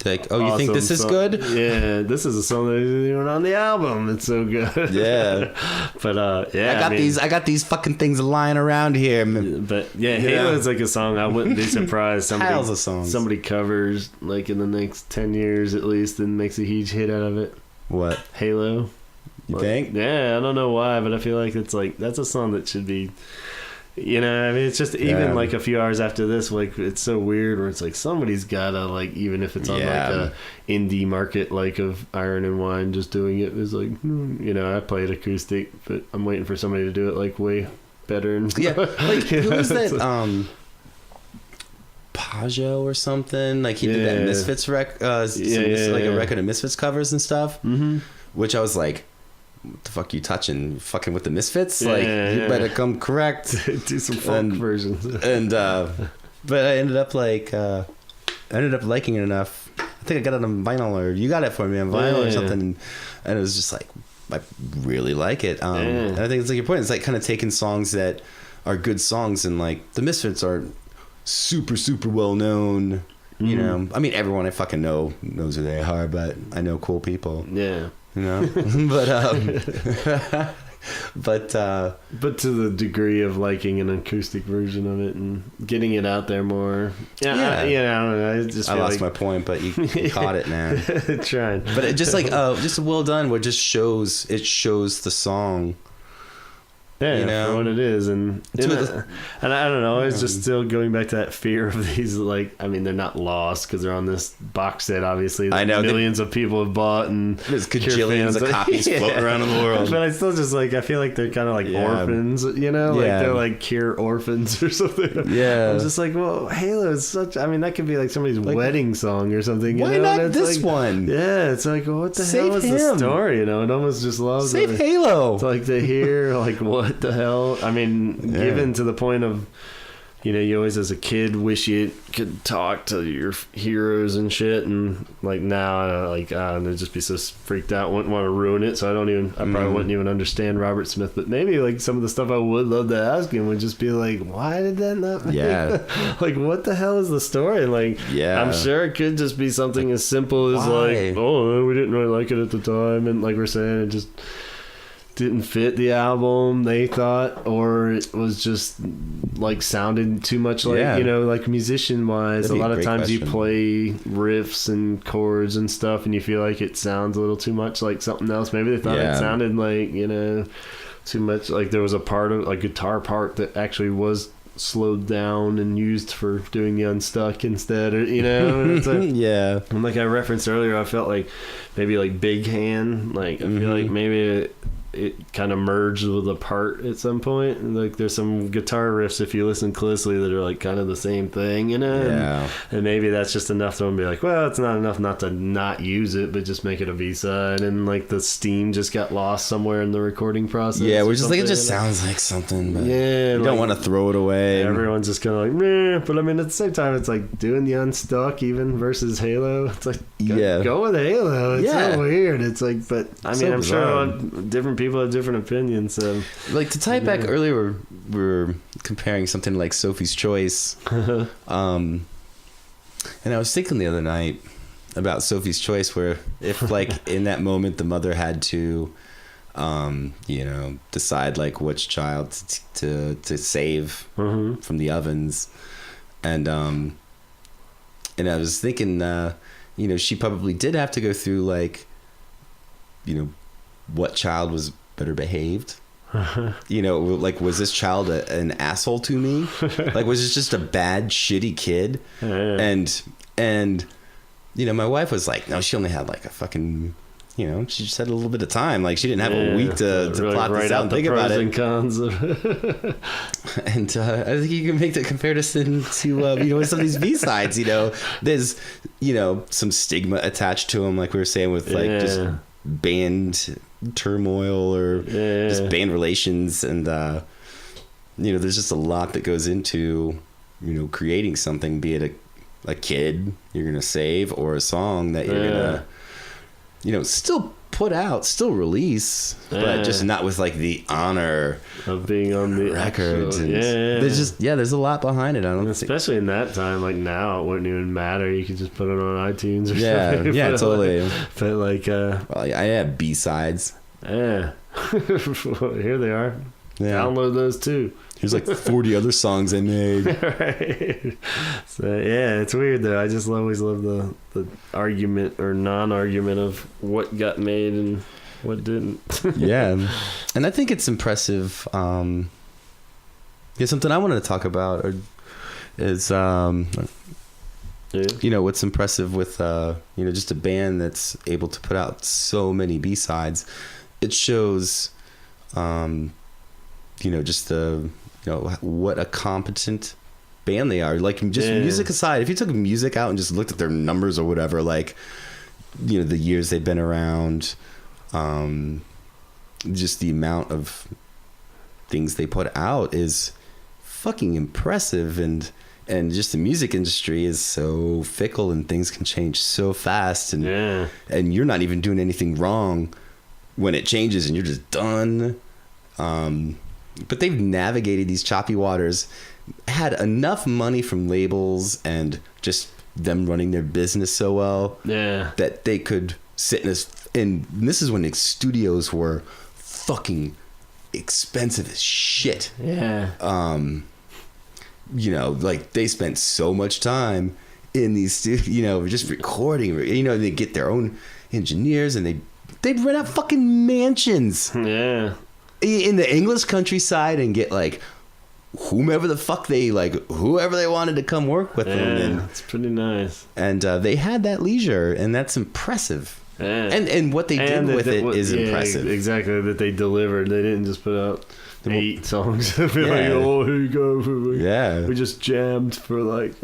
Like, oh, you think this is good? Yeah, this is a song that isn't even on the album. It's so good. Yeah, but I got these fucking things lying around here. But Halo is like a song I wouldn't be surprised somebody covers like in the next 10 years at least and makes a huge hit out of it. What? Halo? You think? Yeah, I don't know why, but I feel like it's like that's a song that should be. You know, I mean, it's just even like a few hours after this, like it's so weird where it's like somebody's gotta like, even if it's on like a indie market like of Iron and Wine, just doing it is like, you know, I play it acoustic, but I'm waiting for somebody to do it like way better. And like who was that Hajo or something. Like he did that Misfits like a record of Misfits covers and stuff. Mm-hmm. Which I was like, what the fuck are you touching? You fucking with the Misfits? You better come correct. Do some folk versions. And but I ended up liking it enough. I think I got it on vinyl, or you got it for me on vinyl or something. And it was just like, I really like it. And I think it's like your point. It's like kind of taking songs that are good songs, and like the Misfits are super, super well known. You know, I mean, everyone I fucking know knows who they are, but I know cool people. Yeah. You know, but to the degree of liking an acoustic version of it and getting it out there more. I don't know. I lost my point, but you caught it, man. Trying, but it just like just well done. What just shows the song. Yeah, you know? For what it is, and I don't know. It's just still going back to that fear of these. Like, I mean, they're not lost because they're on this box set. Obviously, I know millions of people have bought, and there's gajillions of copies floating around in the world. But I still just like, I feel like they're kind of like orphans, you know, like they're like Cure orphans or something. Yeah, I'm just like, well, Halo is such. I mean, that could be like somebody's wedding song or something. Why not this one? Yeah, it's like, well, what the hell is the story? You know, it almost just loves Save Halo. It's like to hear like what the hell? I mean, given to the point of, you know, you always as a kid wish you could talk to your heroes and shit, and like now, I'd just be so freaked out, wouldn't want to ruin it. So I probably wouldn't even understand Robert Smith, but maybe like some of the stuff I would love to ask him would just be like, why did that not? Like, what the hell is the story? Like, I'm sure it could just be something as simple as like, oh, we didn't really like it at the time, and like we're saying, it just didn't fit the album, they thought, or it was just like sounded too much like, you know, like musician wise. A lot of times you play riffs and chords and stuff and you feel like it sounds a little too much like something else. Maybe they thought it sounded like, you know, too much like there was a part of a guitar part that actually was slowed down and used for doing the unstuck instead, or you know. And like I referenced earlier, I felt like maybe like Big Hand, like I feel like maybe it kind of merged with a part at some point. And like there's some guitar riffs if you listen closely that are like kind of the same thing, you know. And maybe that's just enough to be like, well, it's not enough not to not use it, but just make it a B-side, and like the steam just got lost somewhere in the recording process. We're just like, it just sounds like something, but you don't want to throw it away. Everyone's just kind of like, meh. But I mean, at the same time, it's like doing the unstuck even versus Halo. It's like go with Halo. It's so weird. It's like, but I mean, I'm sure different people have different opinions. So, like to tie it back earlier, we were comparing something like Sophie's Choice, and I was thinking the other night about Sophie's Choice, where if like in that moment the mother had to, you know, decide like which child to save from the ovens, and I was thinking, you know, she probably did have to go through like, you know, what child was better behaved. You know, like, was this child an asshole to me? Like, was this just a bad, shitty kid? And you know, my wife was like, no, she only had like a fucking, you know, she just had a little bit of time. Like, she didn't have a week to really plot this out and think about it. And cons. And I think you can make the comparison to, you know, some of these B-sides, you know, there's, you know, some stigma attached to them, like we were saying with like just band turmoil or just band relations, and you know, there's just a lot that goes into, you know, creating something, be it a kid you're gonna save or a song that you're gonna, you know, still put out, still release, but just not with like the honor of being on the records. There's just there's a lot behind it. I don't especially in that time. Like now, it wouldn't even matter. You could just put it on iTunes or something. Totally. But like, well, I have B-sides. Here they are. Download those too. Here's like 40 other songs I made. Right. So it's weird though. I just always love the argument or non-argument of what got made and what didn't. And I think it's impressive. Something I wanted to talk about is you know, what's impressive with you know, just a band that's able to put out so many B-sides. It shows you know, just the, you know, what a competent band they are. Like, just music aside, if you took music out and just looked at their numbers or whatever, like, you know, the years they've been around, just the amount of things they put out is fucking impressive. And just the music industry is so fickle and things can change so fast, and you're not even doing anything wrong when it changes and you're just done. But they've navigated these choppy waters, had enough money from labels and just them running their business so well that they could sit and this is when the studios were fucking expensive as shit. You know, like, they spent so much time in these studios, you know, just recording, you know, they get their own engineers and they'd rent out fucking mansions in the English countryside and get, like, whoever they wanted to come work with them. And it's pretty nice. And they had that leisure, and that's impressive. And what they did with it is impressive. Exactly, that they delivered. They didn't just put out 8 songs and be like, oh, here you go. We just jammed for like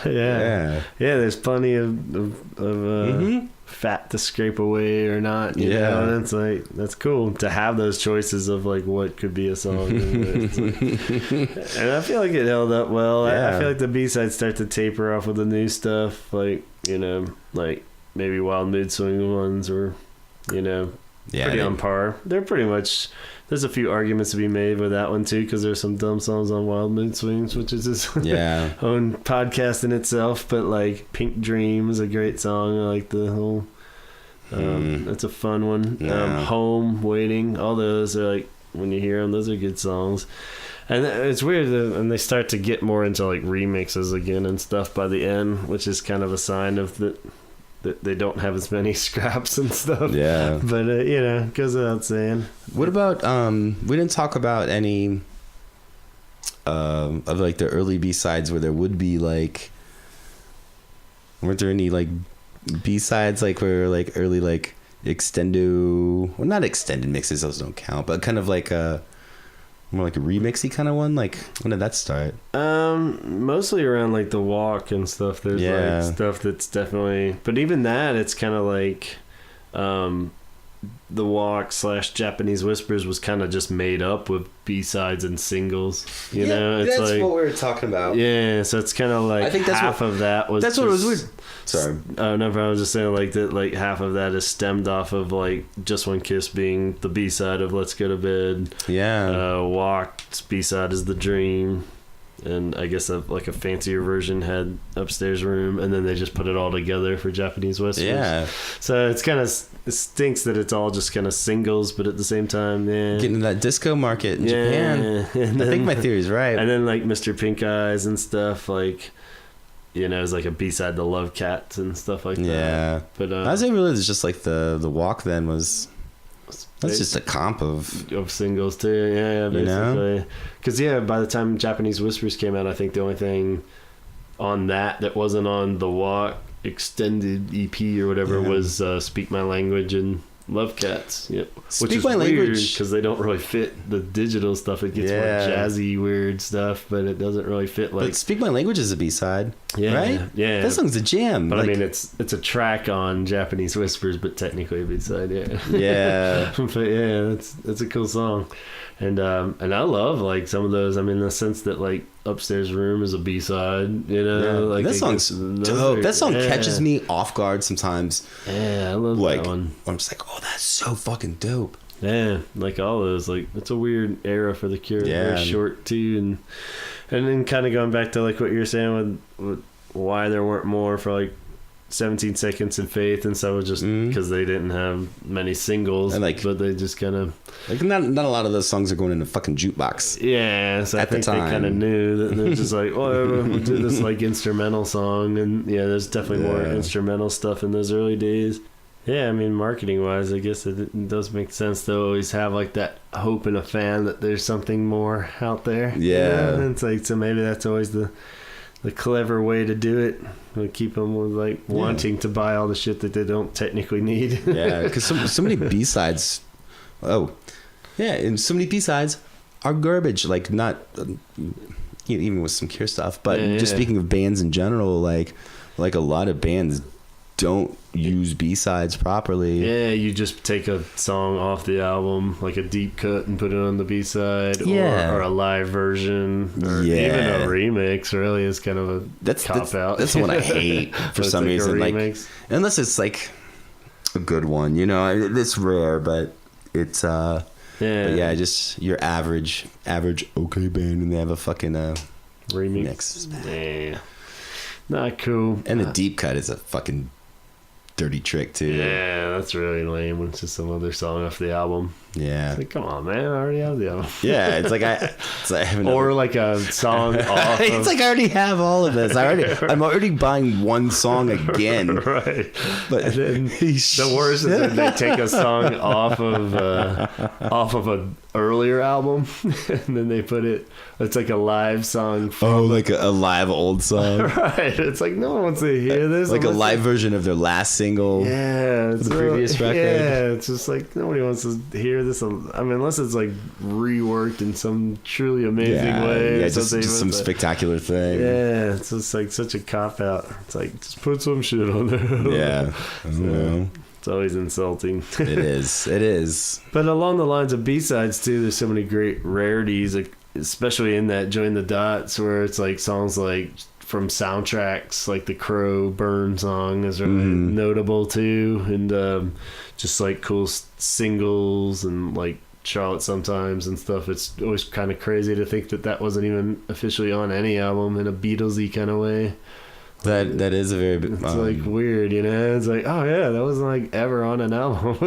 there's plenty of fat to scrape away or not, you know, and it's like, that's cool to have those choices of like what could be a song. And I feel like it held up well. I feel like the B-sides start to taper off with the new stuff, like, you know, like maybe Wild Mood Swing ones, or, you know, pretty on par. They're pretty much, there's a few arguments to be made with that one too, because there's some dumb songs on Wild Mood Swings, which is his own podcast in itself. But like Pink Dream is a great song. I like the whole that's a fun one. Home, Waiting, all those are like, when you hear them, those are good songs. And it's weird and they start to get more into like remixes again and stuff by the end, which is kind of a sign of that they don't have as many scraps and stuff. But you know, goes without saying. What about we didn't talk about any of like the early B-sides where there would be like, weren't there any like B-sides like where like early like not extended mixes, those don't count, but kind of like more like a remixy kind of one? Like, when did that start? Mostly around like the Walk and stuff. There's like stuff that's definitely, but even that, it's kind of like the Walk / Japanese Whispers was kind of just made up with B-sides and singles, you know. It's that's like, what we were talking about. So it's kind of like, I think half of that was that's just, what it was weird. Sorry. Oh no, I was just saying like that, like half of that is stemmed off of like Just One Kiss being the B-side of Let's Go to Bed. Walk's B-side is The Dream, and I guess like a fancier version had Upstairs Room, and then they just put it all together for Japanese Whispers. So it's kind of, it stinks that it's all just kind of singles, but at the same time, getting that disco market in Japan. Then, I think my theory's right. And then like Mr. Pink Eyes and stuff, like, you know, it's like a B-side to Love Cats and stuff like that. But I was realize it's just like the Walk then was, that's just a comp of singles too. Basically. Because by the time Japanese Whispers came out, I think the only thing on that wasn't on the Walk extended EP or whatever was Speak My Language and Love Cats. Which is weird because they don't really fit the digital stuff. It gets more jazzy, weird stuff, but it doesn't really fit. Like, but Speak My Language is a B-side, right? Yeah, that song's a jam. But like, I mean, it's a track on Japanese Whispers, but technically a B-side. But it's a cool song. And I love like some of those. I mean, in the sense that like Upstairs Room is a B-side, you know. Like that song's dope. That song catches me off guard sometimes. I love that one. I'm just like, oh, that's so fucking dope. Like all those, like, it's a weird era for The Cure. Very short too, and then kind of going back to like what you were saying with why there weren't more for like 17 Seconds and Faith and stuff, was just because they didn't have many singles, and like, but they just kind of like not a lot of those songs are going in the fucking jukebox. So I think they kind of knew that they're just like, oh, we'll do this like instrumental song, and there's definitely more instrumental stuff in those early days. I mean, marketing wise, I guess it does make sense to always have like that hope in a fan that there's something more out there. And it's like, so maybe that's always the clever way to do it. We'll keep them with like wanting to buy all the shit that they don't technically need. Because so many B-sides. And so many B-sides are garbage. Like, not even with some Cure stuff. But just speaking of bands in general, like a lot of bands don't use B-sides properly. Yeah, you just take a song off the album, like a deep cut, and put it on the B-side, or a live version, or even a remix. Really, is kind of a cop out. That's the one I hate for some reason. Like, unless it's like a good one, you know, it's rare, but it's but yeah, just your average okay band, and they have a fucking remix. Yeah, not cool. And the deep cut is a fucking dirty trick too. Yeah, that's really lame when it's just some other song off the album. Yeah, it's like, come on, man, I already have the album. Yeah, it's like or like a song off. It's like I already have all of this. I'm already buying one song again. Right, but then the worst is that they take a song off of an earlier album, and then they put it. It's like a live song. Like a live old song. Right. It's like no one wants to hear this. Like a live version of their last single. Yeah, it's the previous record. Yeah, it's just like nobody wants to hear this. I mean, unless it's like reworked in some truly amazing way. Yeah, just some spectacular thing. Yeah, it's just like such a cop out. It's like just put some shit on there. Yeah, I don't know. It's always insulting. It is. But along the lines of B-sides too, there's so many great rarities, especially in that Join the Dots, where it's like songs like from soundtracks, like the Crow Burn song is really notable too, and just like cool singles and like Charlotte Sometimes and stuff. It's always kind of crazy to think that wasn't even officially on any album in a Beatlesy kind of way. That is a very it's like weird, you know. It's like, oh yeah, that wasn't like ever on an album.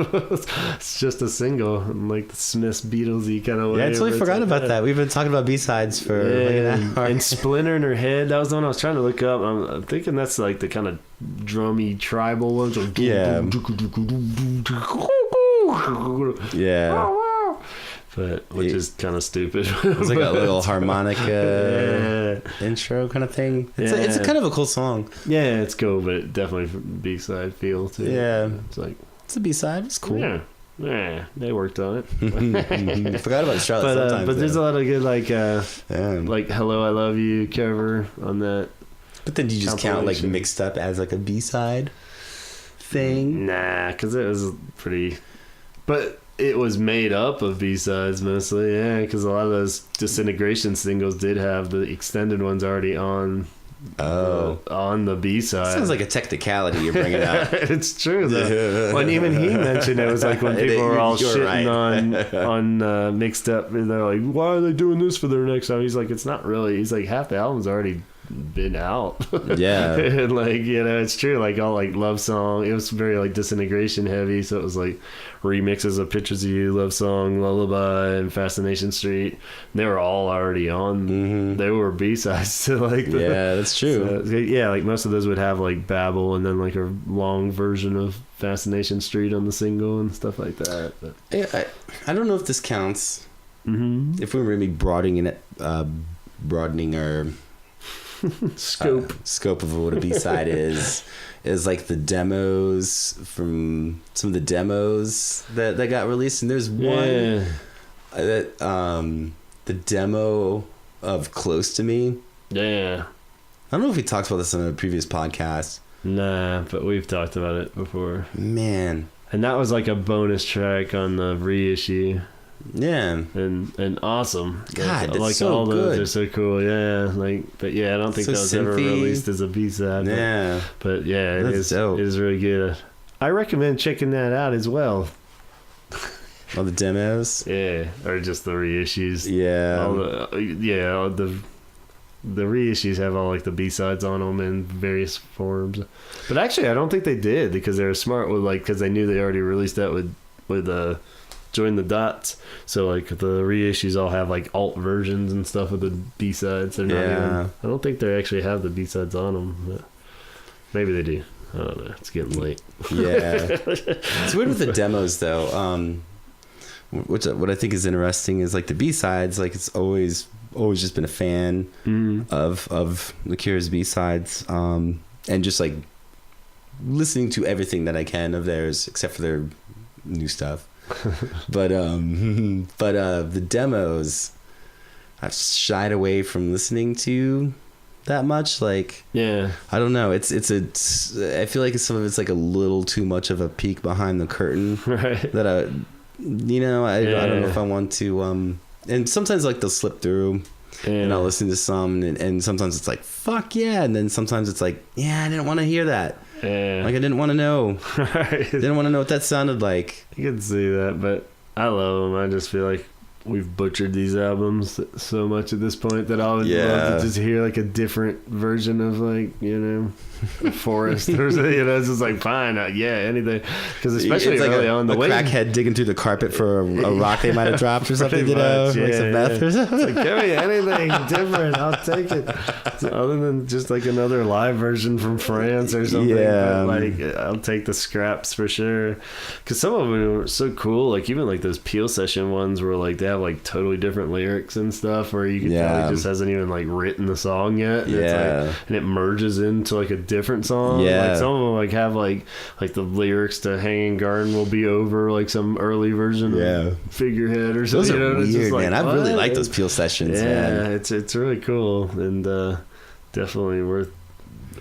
It's just a single in like the Smiths Beatlesy kind of way. Yeah, I totally forgot about that. We've been talking about B-sides for like an hour. And Splinter in Her Head, that was the one I was trying to look up. I'm thinking that's like the kind of drummy tribal ones. Like, yeah. But which is kind of stupid. It's like a little harmonica intro kind of thing. It's a kind of a cool song. Yeah, it's cool, but it definitely B-side feel too. Yeah, it's like it's a B-side. It's cool. Yeah, they worked on it. I forgot about Charlotte Sometimes. But there's a lot of good like Hello I Love You cover on that. But then do you just count like Mixed Up as like a B-side thing? Nah, because it was pretty. But it was made up of B-sides mostly, because a lot of those Disintegration singles did have the extended ones already on the B-side. Sounds like a technicality you're bringing up. It's true though. When even he mentioned it was like when people were all shitting on Mixed Up, and they're like, why are they doing this for their next album? He's like, it's not really. He's like, half the album's already been out. Yeah. And like, you know, it's true, like all like Love Song, it was very like Disintegration heavy, so it was like remixes of Pictures of You, Love Song, Lullaby, and Fascination Street. They were all already on. They were B-sides to like that's true. So, yeah, like most of those would have like Babel and then like a long version of Fascination Street on the single and stuff like that. But I don't know if this counts. If we're really broadening our scope of what a B-side is like the demos from some of the demos that got released, and there's one that the demo of Close to Me. I don't know if we talked about this on a previous podcast. Nah, but we've talked about it before, man. And that was like a bonus track on the reissue. Yeah, and awesome. God, that's like so all those good. are so cool. Yeah, but I don't think that was ever released as a B-side. Yeah, but yeah, it is dope. It is really good. I recommend checking that out as well. All the demos, or just the reissues. All the reissues have all like the B-sides on them in various forms. But actually, I don't think they did, because they were smart with because they knew they already released that with Join the Dots, so like the reissues all have like alt versions and stuff of the B-sides. They're not even, I don't think they actually have the B-sides on them, but maybe they do. I don't know. It's getting late. Yeah, it's weird with the demos though. What I think is interesting is like the B-sides. Like it's always just been a fan of The Cure's B-sides, and just like listening to everything that I can of theirs, except for their new stuff. but the demos, I've shied away from listening to that much. Like, yeah, I don't know. I feel like some of it's like a little too much of a peek behind the curtain. Right. That I don't know if I want to. And sometimes like they'll slip through. And I'll listen to some, and sometimes it's like, fuck yeah. And then sometimes it's like, yeah, I didn't want to hear that. Yeah. Like, I didn't want to know. Right. Didn't want to know what that sounded like. I can see that, but I love them. I just feel like we've butchered these albums so much at this point that I would love to just hear like a different version of, like, you know, Forest or something. You know, it's just like, fine, anything. Because especially it's early like on, the crackhead digging through the carpet for a rock they might have dropped or something, you know, like some meth or something. It's like, give me anything different, I'll take it. So other than just like another live version from France or something. Yeah. But like, I'll take the scraps for sure. Because some of them are so cool. Like even like those Peel session ones where like they have like totally different lyrics and stuff, where you can tell he just hasn't even like written the song yet. And it's like, and it merges into like a different song. Like some of them like have like the lyrics to Hanging Garden Will Be Over, like some early version of Figurehead or something. Those are weird, just like, man. I really like those Peel sessions, man. It's really cool, and definitely worth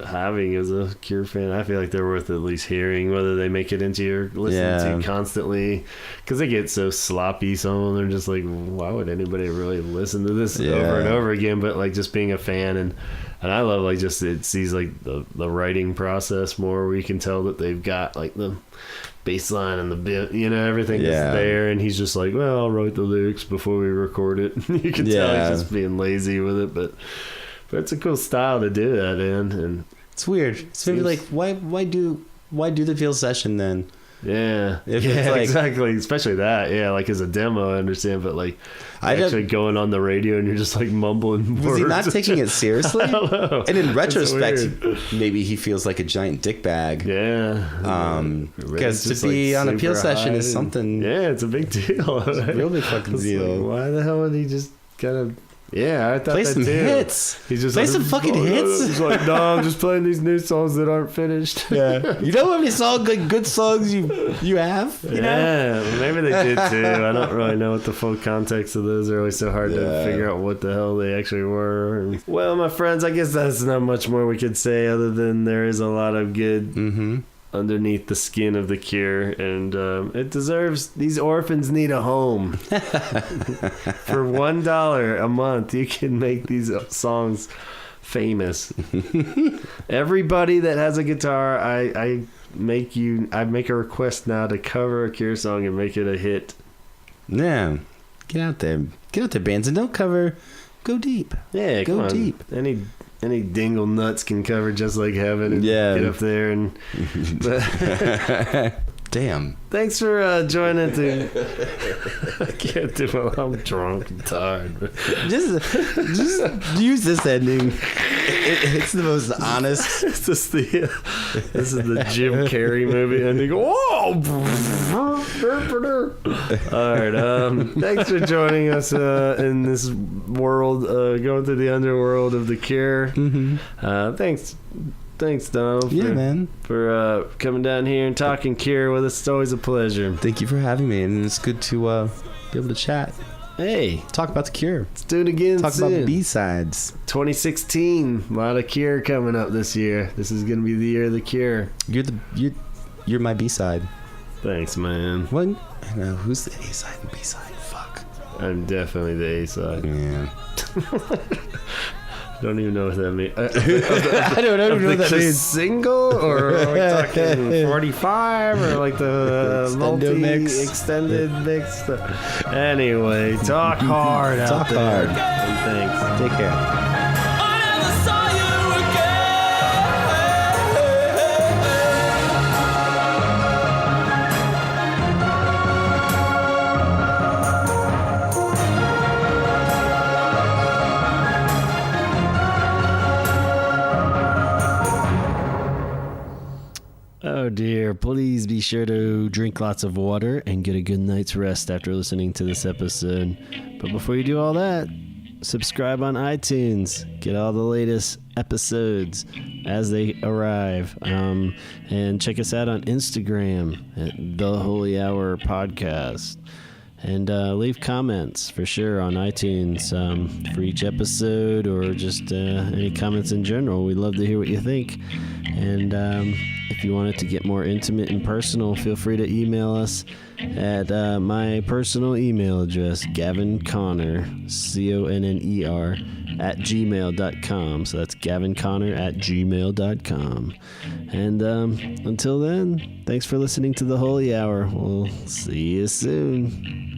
having as a Cure fan. I feel like they're worth at least hearing, whether they make it into your listen to constantly, because they get so sloppy. Some of them are just like, why would anybody really listen to this over and over again? But like just being a fan, and I love like just it sees like the writing process more, where you can tell that they've got like the bass line and the bit, you know, everything that's there, and he's just like, well, I'll write the lyrics before we record it. You can tell he's just being lazy with it, but it's a cool style to do that in, and it's weird. It's maybe like, why do the Peel session then? Yeah, if it's like, exactly. Especially that, like as a demo, I understand, but like actually going on the radio and you're just like mumbling words. Was he not taking it seriously? I don't know. And in retrospect, maybe he feels like a giant dickbag. Yeah. Because to be like on a Peel session is something. Yeah, it's a big deal. It's a real big fucking deal. Like, why the hell would he just kind of? Yeah, I thought play that some too. hits. He's just play like, some fucking hits. He's like, no, I'm just playing these new songs that aren't finished. Yeah, you know how many good songs you have? You know? Maybe they did too. I don't really know what the full context of those are. Always so hard to figure out what the hell they actually were. Well, my friends, I guess that's not much more we could say other than there is a lot of good underneath the skin of the Cure, and it deserves. These orphans need a home. For $1 a month, you can make these songs famous. Everybody that has a guitar, I make a request now to cover a Cure song and make it a hit. Yeah, get out there, bands, and don't cover. Go deep. Yeah, go deep. Any dingle nuts can cover Just Like Heaven and get up there and. Damn. Thanks for joining. I can't do it. I'm drunk and tired. But. Just use this ending. It's the most honest. This is the Jim Carrey movie ending. Whoa! All right. Thanks for joining us in this world, going through the underworld of the Cure. Thanks, Donald. For coming down here and talking Cure with us. It's always a pleasure. Thank you for having me, and it's good to be able to chat. Hey, talk about the Cure. Let's do it again. Talk about B-sides. 2016. A lot of Cure coming up this year. This is gonna be the year of the Cure. You're my B-side. Thanks, man. What? I know, who's the A-side and B-side? Fuck. I'm definitely the A-side. Yeah. Don't even know what that means. I don't know what that means. Single, or are we talking 45, or like the multi-extended mix? Anyway, talk hard out there. Talk hard. And thanks. Take care. Oh dear, please be sure to drink lots of water and get a good night's rest after listening to this episode. But before you do all that, subscribe on iTunes. Get all the latest episodes as they arrive. And check us out on Instagram at The Holy Hour Podcast. And leave comments for sure on iTunes for each episode, or just any comments in general. We'd love to hear what you think. And if you wanted to get more intimate and personal, feel free to email us at my personal email address, gavinconner, CONNER, @gmail.com. So that's gavinconner @gmail.com. And until then, thanks for listening to the Holy Hour. We'll see you soon.